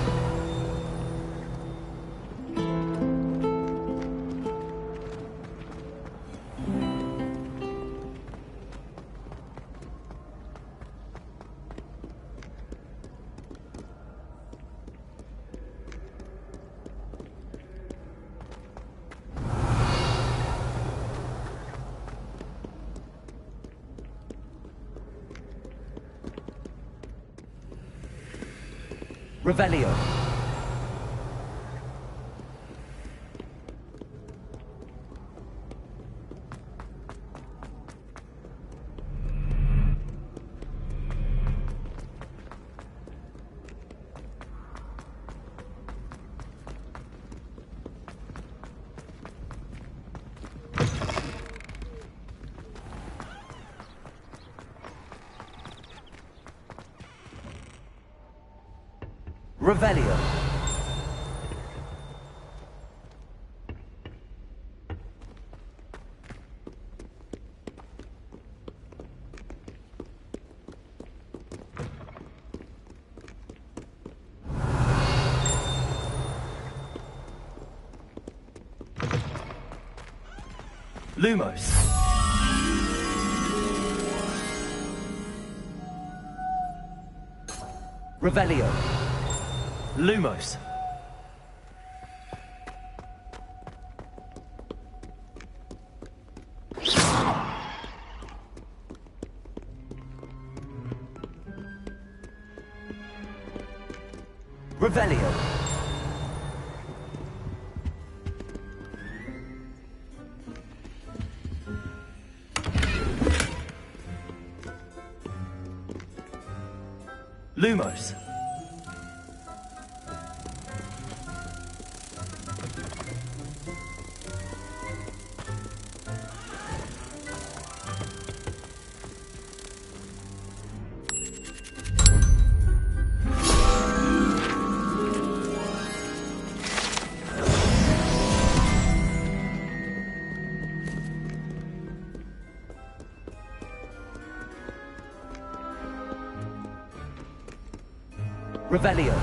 Revelio. Revelio. Lumos. Revelio. Lumos. Revelio. Lumos. Revelio.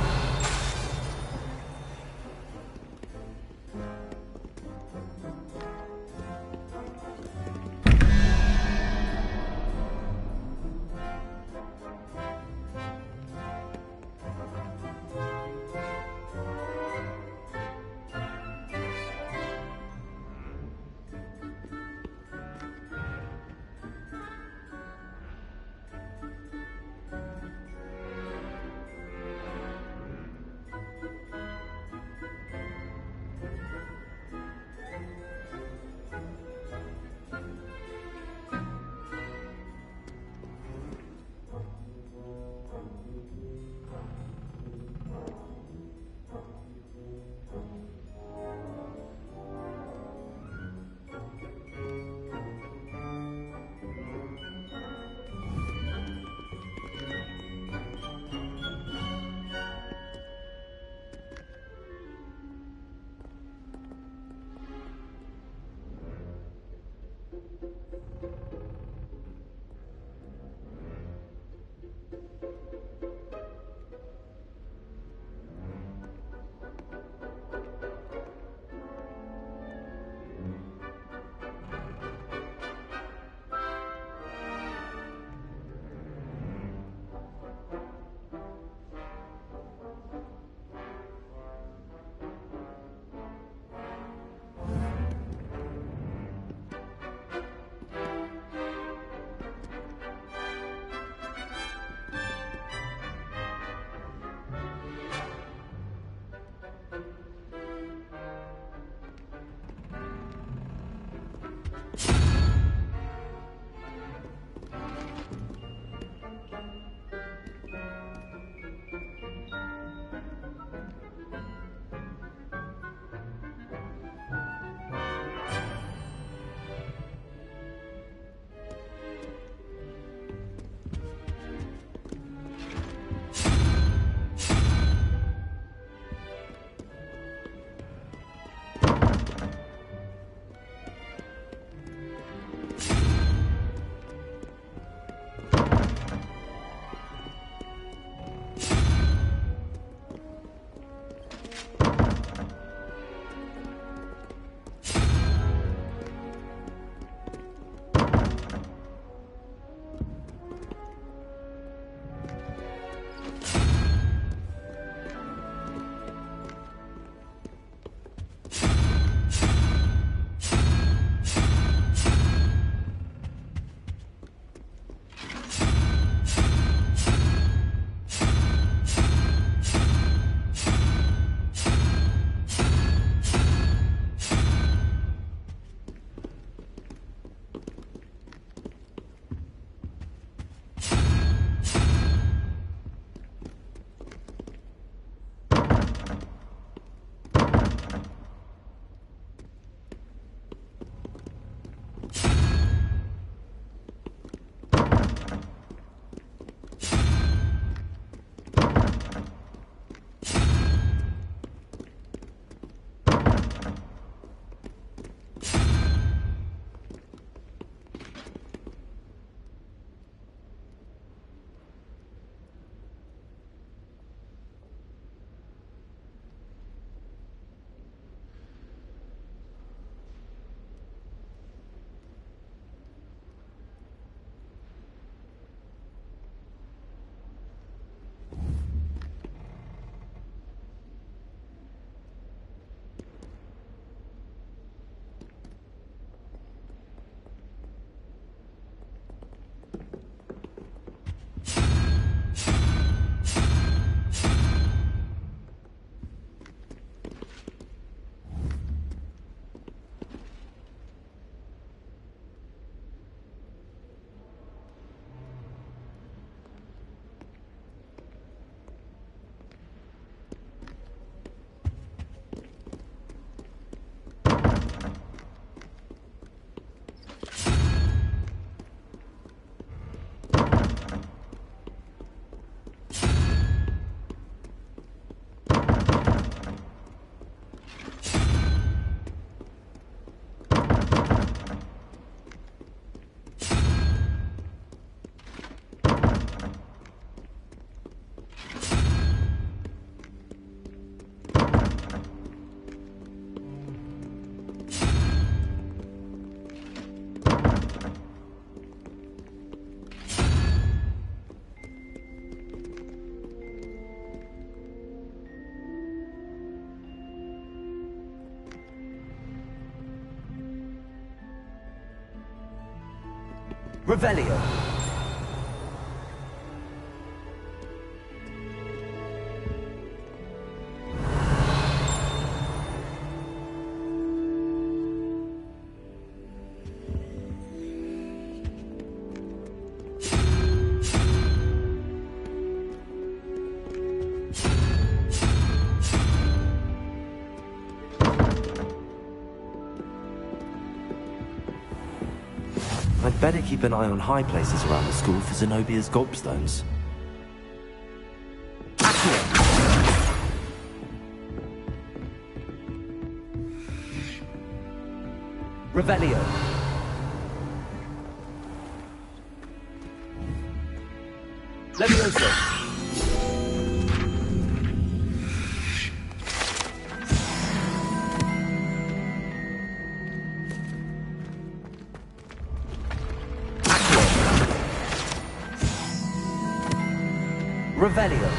Revelio. I'd better keep an eye on high places around the school for Zenobia's gobstones. Revelio. Levioso. Revelio.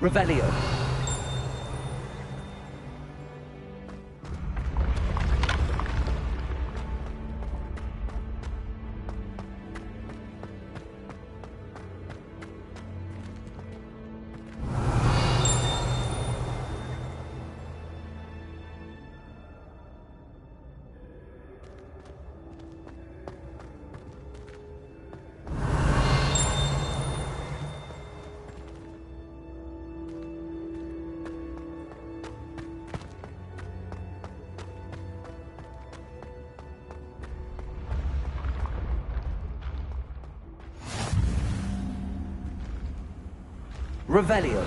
Revelio. Revelio.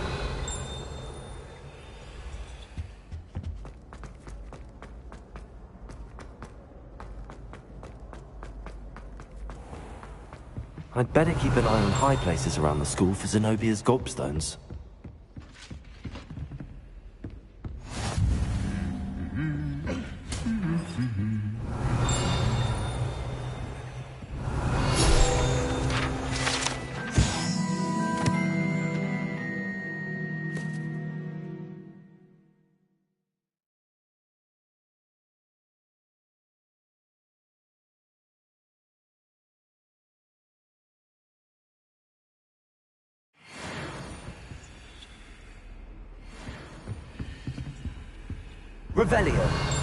I'd better keep an eye on high places around the school for Zenobia's gobstones. Revelio.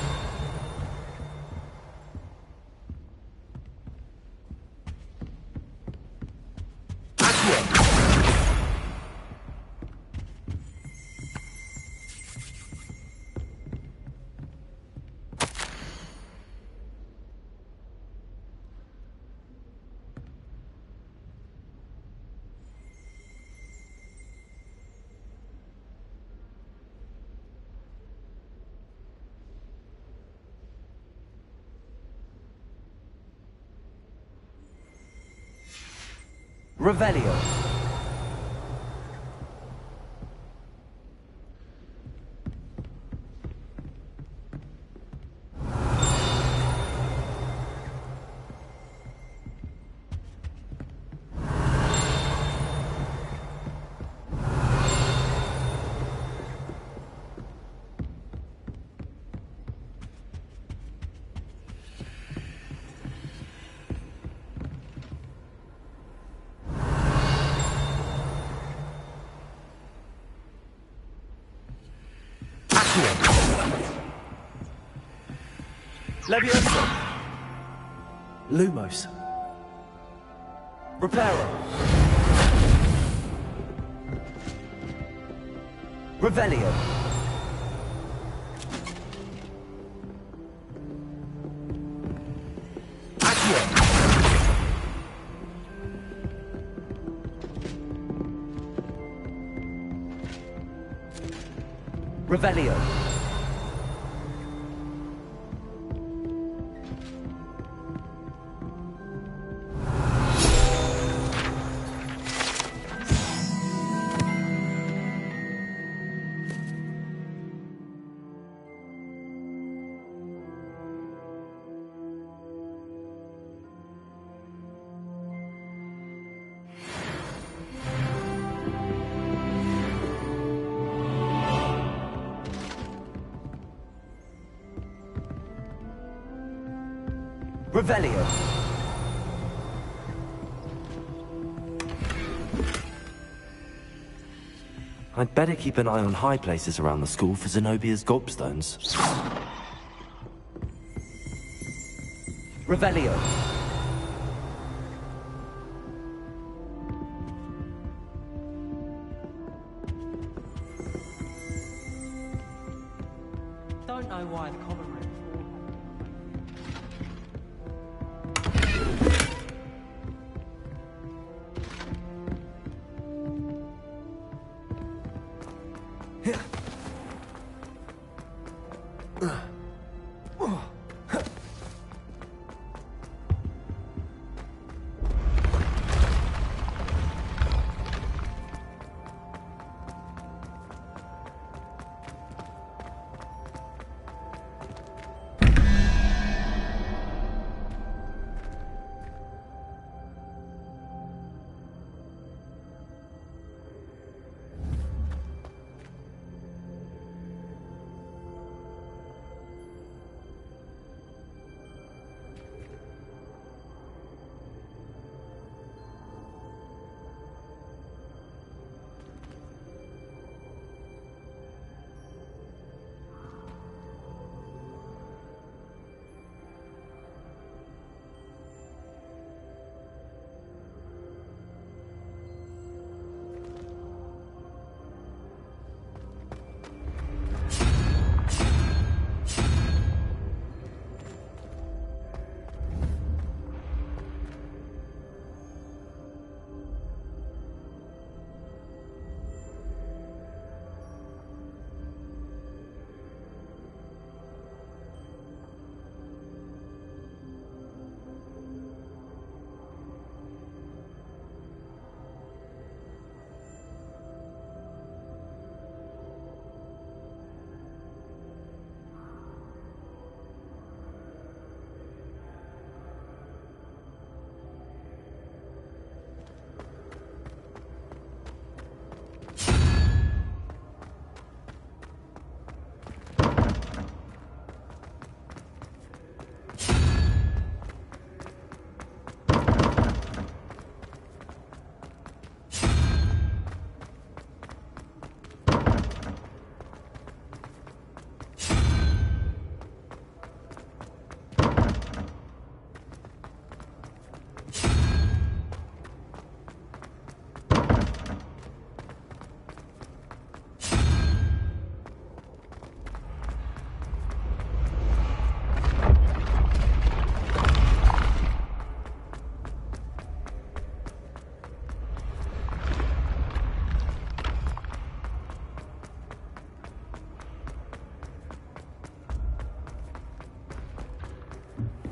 Revelio. Leviosa! Lumos. Reparo. Revelio. Accio. Revelio. Revelio. I'd better keep an eye on high places around the school for Zenobia's gobstones. Revelio. Don't know why the common room.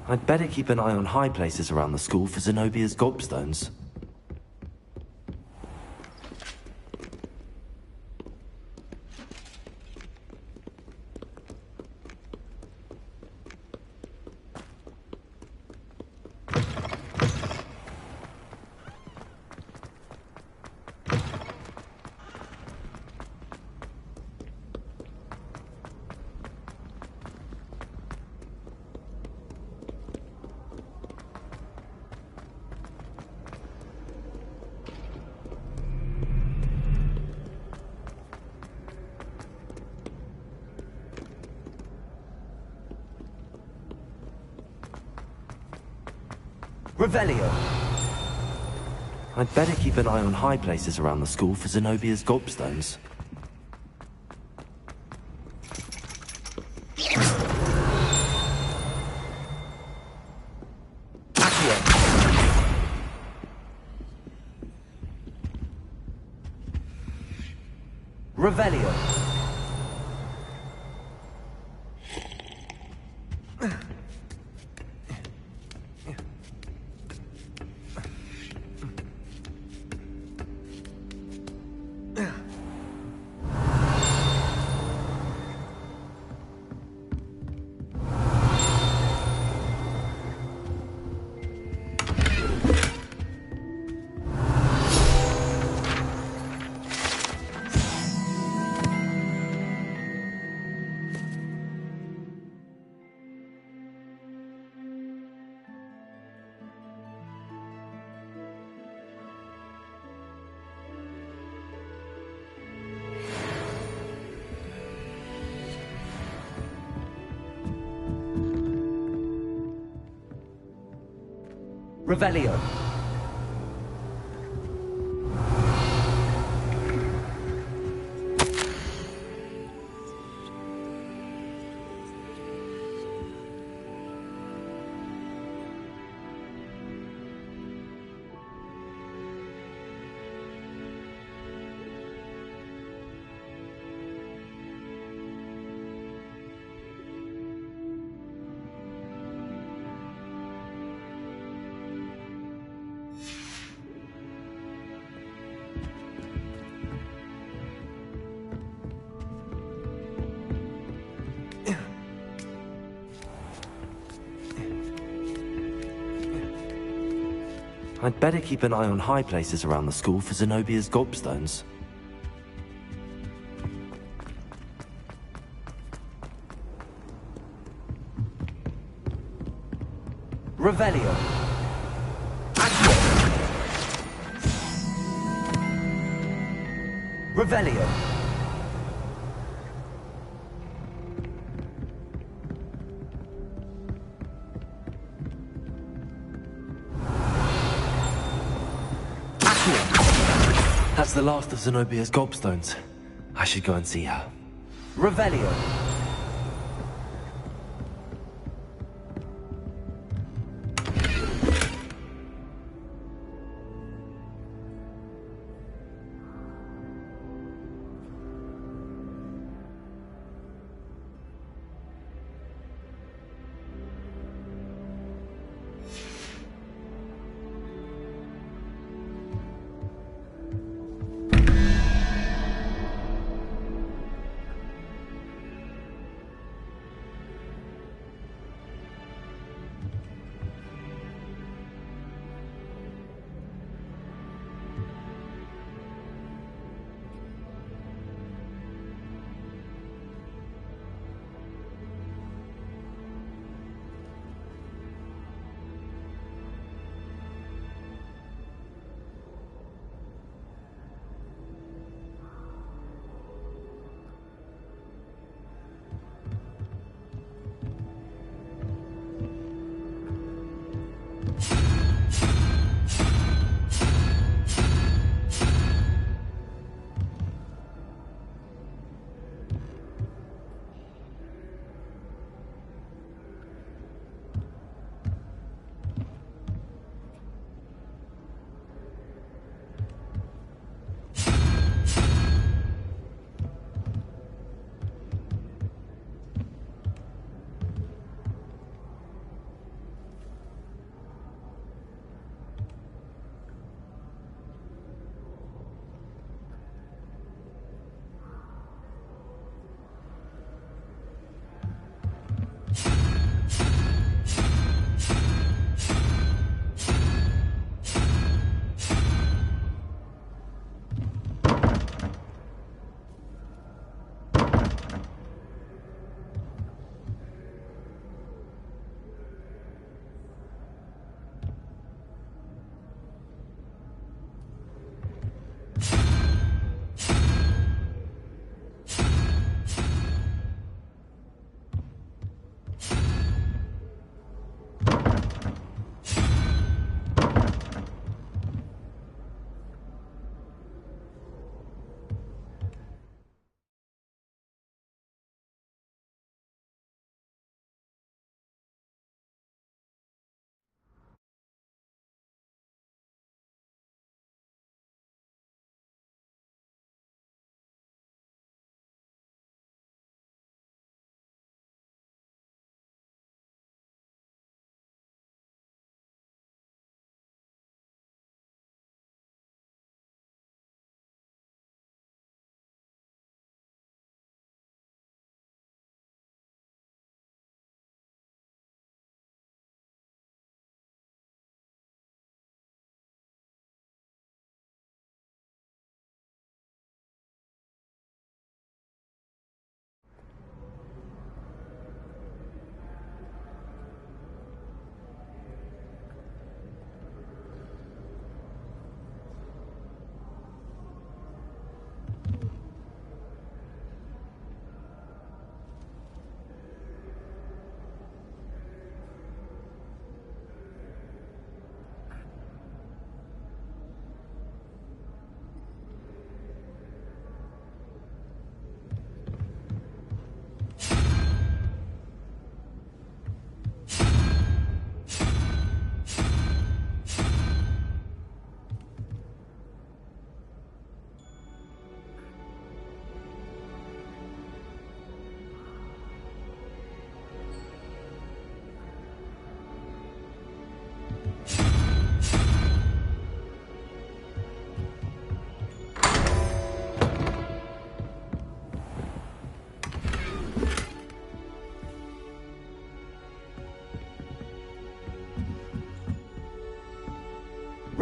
I'd better keep an eye on high places around the school for Zenobia's gobstones. Revelio! I'd better keep an eye on high places around the school for Zenobia's gobstones. Revelio! Revelio. I'd better keep an eye on high places around the school for Zenobia's gobstones. Revelio. Revelio. That's the last of Zenobia's gobstones. I should go and see her. Revelio.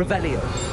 Revelio.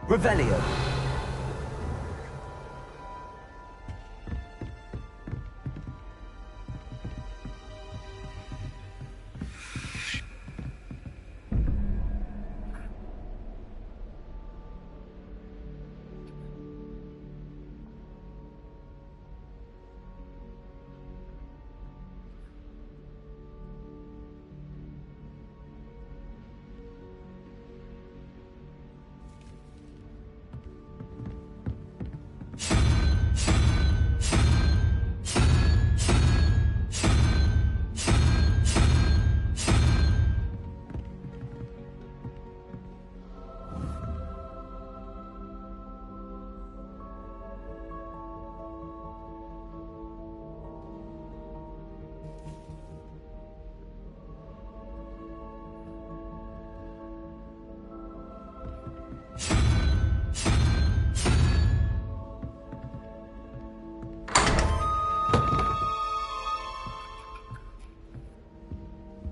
Revelio.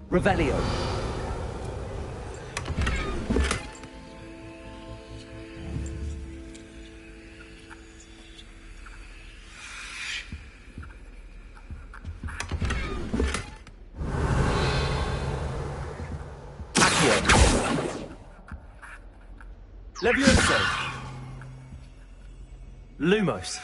Revelio. Levioso. Lumos.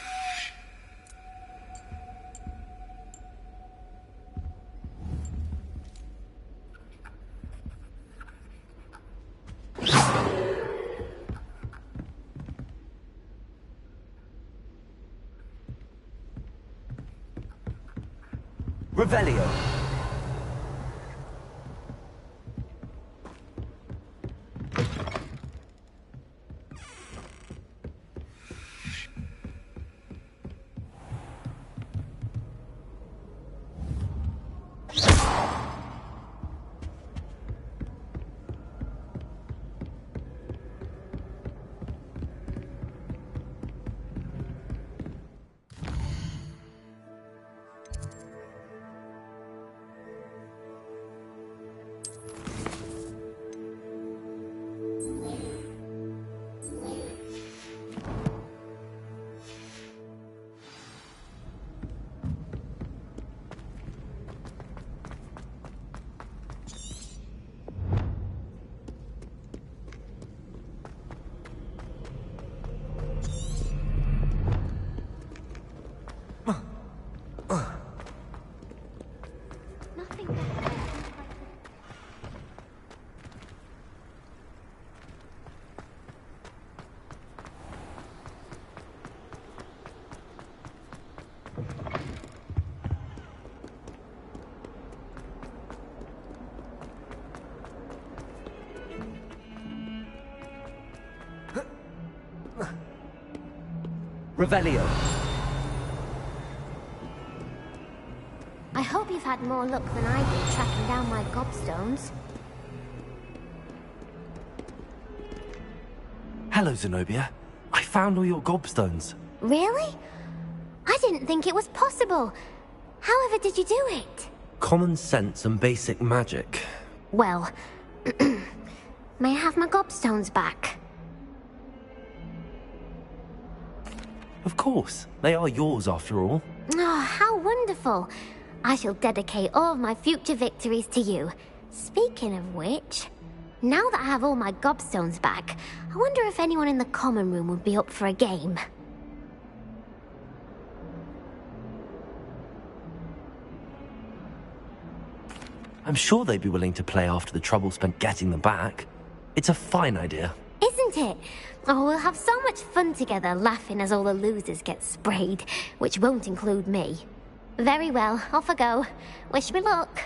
Revelio. Revelio. I hope you've had more luck than I did tracking down my gobstones. Hello, Zenobia. I found all your gobstones. Really? I didn't think it was possible. However did you do it? Common sense and basic magic. Well, may I have my gobstones back? Of course. They are yours after all. Oh, how wonderful. I shall dedicate all of my future victories to you. Speaking of which, now that I have all my gobstones back, I wonder if anyone in the common room would be up for a game. I'm sure they'd be willing to play after the trouble spent getting them back. It's a fine idea. Isn't it? Oh, we'll have so much fun together, laughing as all the losers get sprayed, which won't include me. Very well, off I go. Wish me luck.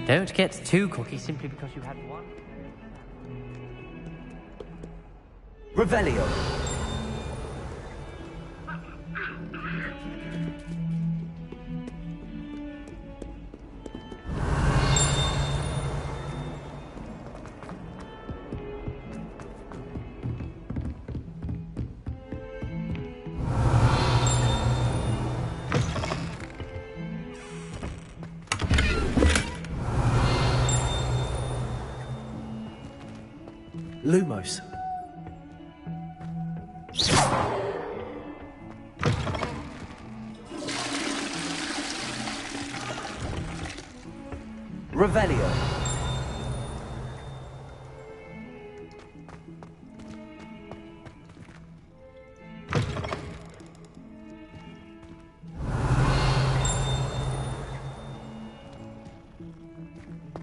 Don't get too cocky simply because you had one. Revelio. Lumos. Revelio.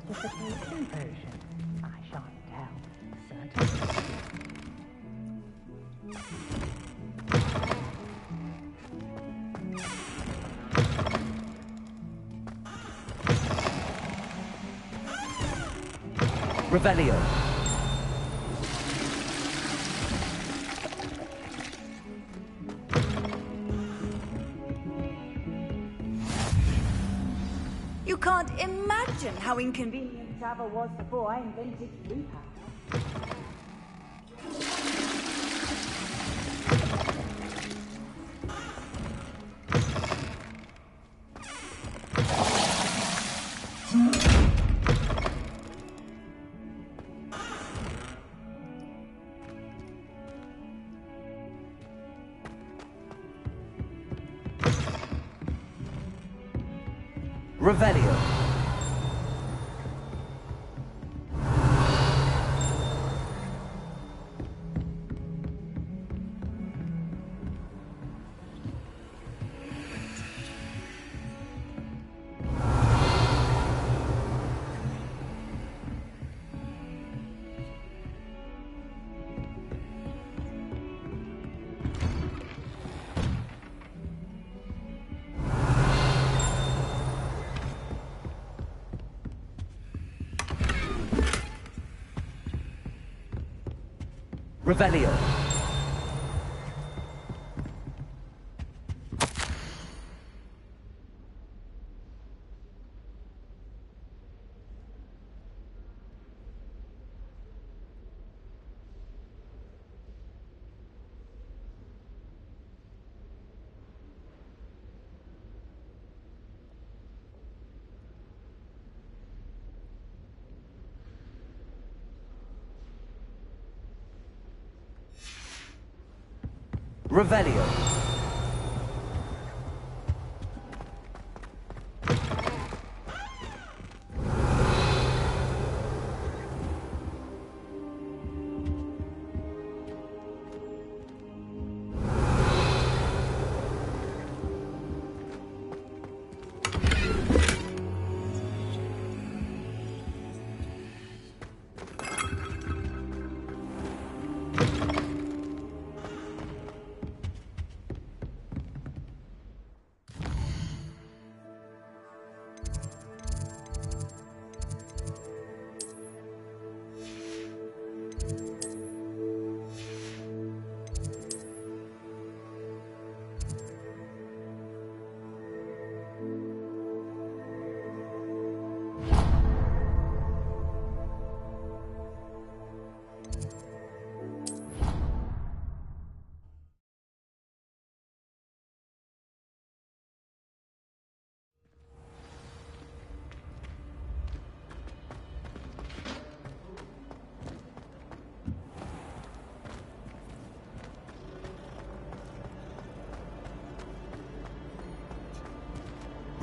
Dissipation potion. I shan't tell. Certainly. Revelio. You can't imagine how inconvenient travel was before I invented blue power. Revelio. Revelio. Revelio.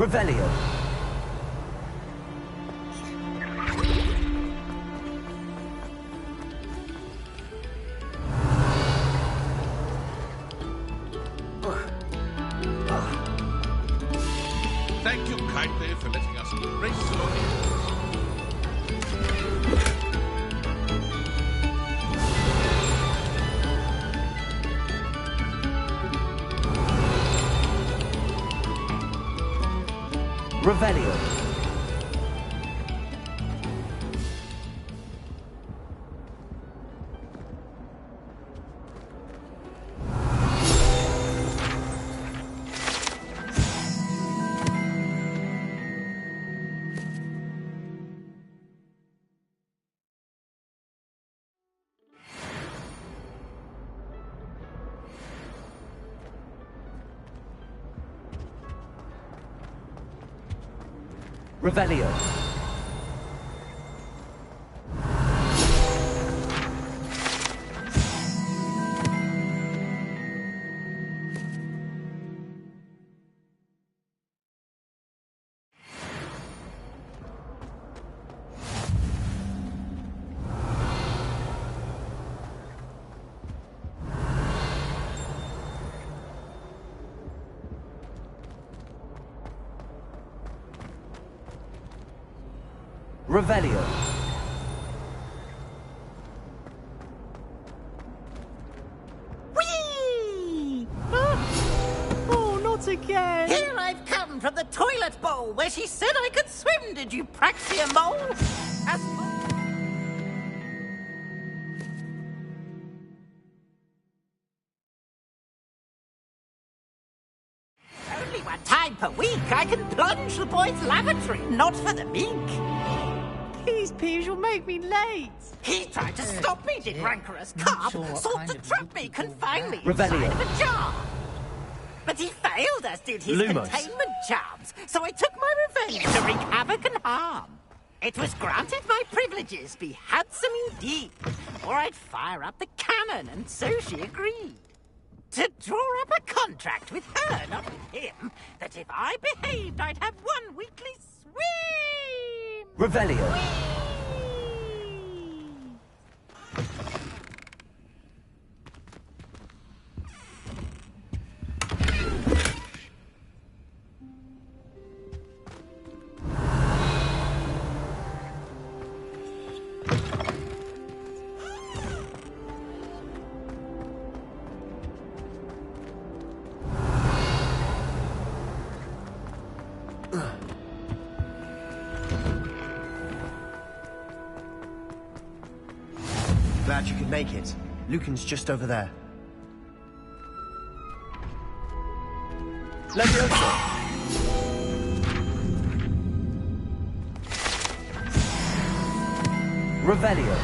Revelio. Thank you kindly for letting us grace your ears. Revelio. Revelio. Revelio. Whee! Oh, not again! Here I've come from the toilet bowl where she said I could swim. Did you praxia mole? Only one time per week I can plunge the boys' lavatory, not for the meek. Please, Piers, you'll make me late. He tried to stop me, did rancorous carp. Sought to trap me, confine me Revelio. inside of a jar. But he failed, as did his Lumos. containment charms. So I took my revenge to wreak havoc and harm. It was granted my privileges be handsome indeed, or I'd fire up the cannon, and so she agreed. To draw up a contract with her, not with him, that if I behaved, I'd have one weekly swim. Revelio. Glad you could make it. Lucan's just over there. Leviosa. Revelio.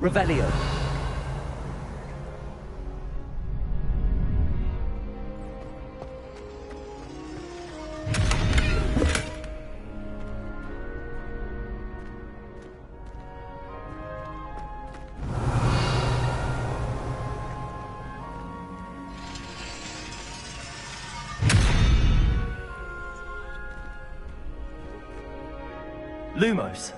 Revelio. Lumos.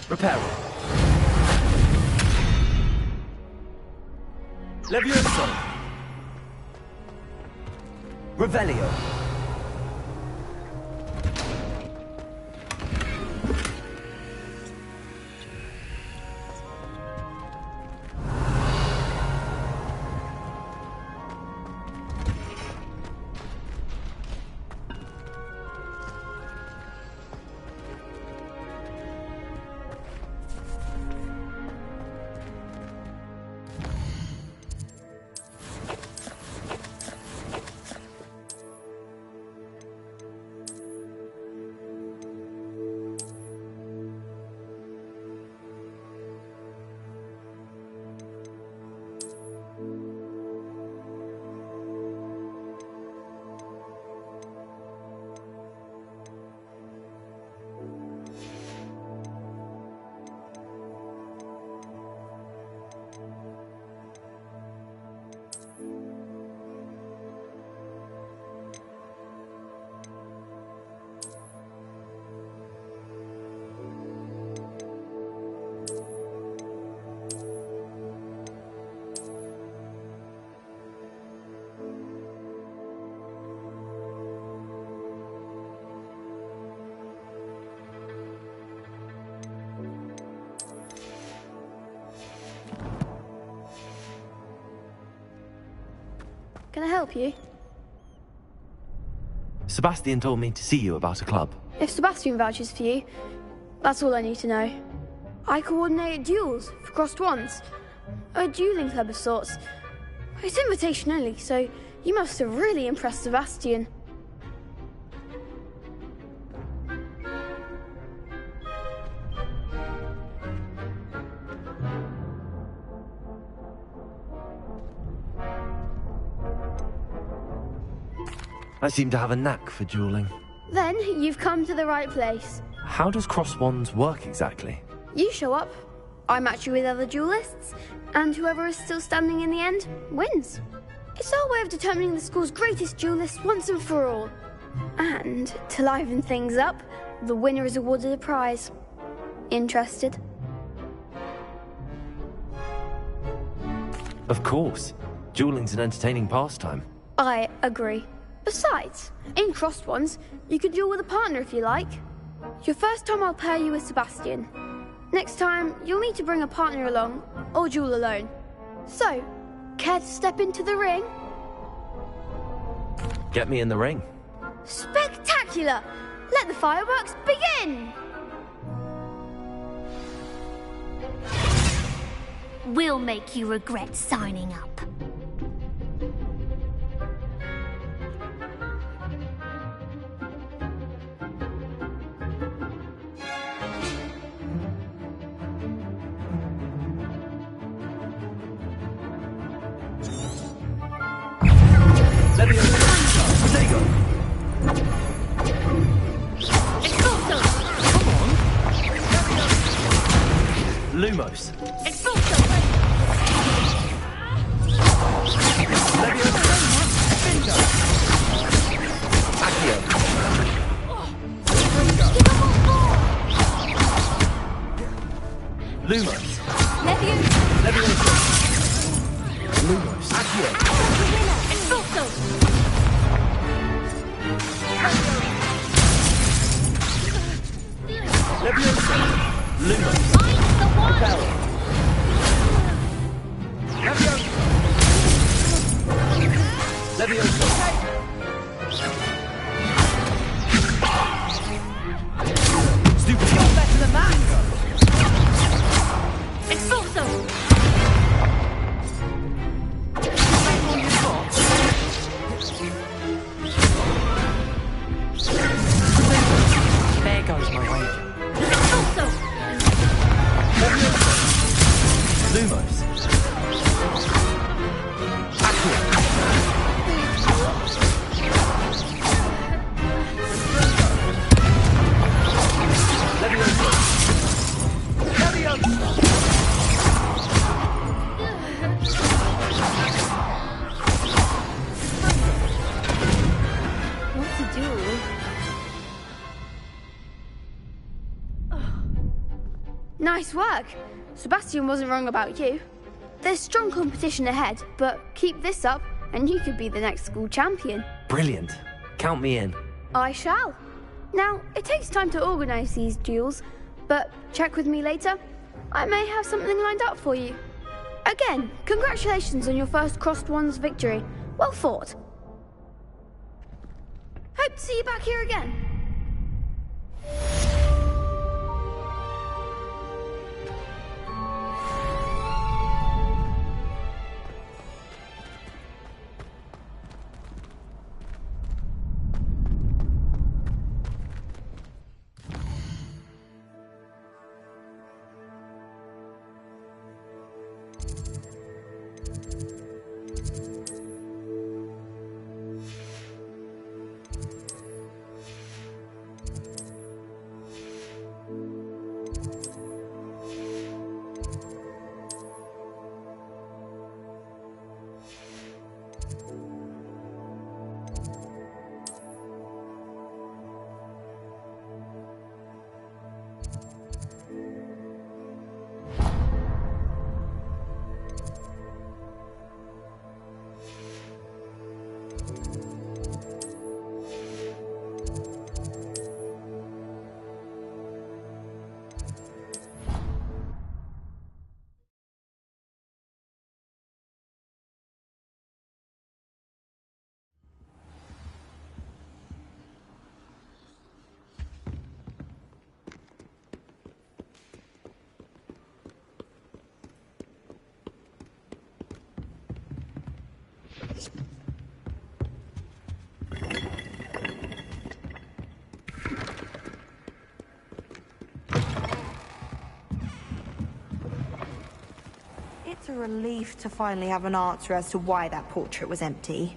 Reparo. Levioso. Revelio. Can I help you? Sebastian told me to see you about a club. If Sebastian vouches for you, that's all I need to know. I coordinate duels for crossed wands. A dueling club of sorts. It's invitation only, so you must have really impressed Sebastian. I seem to have a knack for dueling. Then you've come to the right place. How does cross wands work exactly? You show up, I match you with other duelists, and whoever is still standing in the end wins. It's our way of determining the school's greatest duelist once and for all. And to liven things up, the winner is awarded a prize. Interested? Of course. Dueling's an entertaining pastime. I agree. Besides, in crossed ones, you could duel with a partner if you like. Your first time I'll pair you with Sebastian. Next time, you'll need to bring a partner along, or duel alone. So, care to step into the ring? Get me in the ring. Spectacular! Let the fireworks begin! We'll make you regret signing up. Lumos. Lumos. Leviosa. Lumos. Accio. Leviosa. Lumos. Repel. Leviosa. Leviosa. Stupid. You're better than that. Expulso! There goes my wager. Expulso! Lumos. Accio. Leviosa. Leviosa. What to do? Nice work! Sebastian wasn't wrong about you. There's strong competition ahead, but keep this up and you could be the next school champion. Brilliant. Count me in. I shall. Now, it takes time to organise these duels, but check with me later. I may have something lined up for you. Again, congratulations on your first crossed wands victory. Well fought. Hope to see you back here again. It's a relief to finally have an answer as to why that portrait was empty.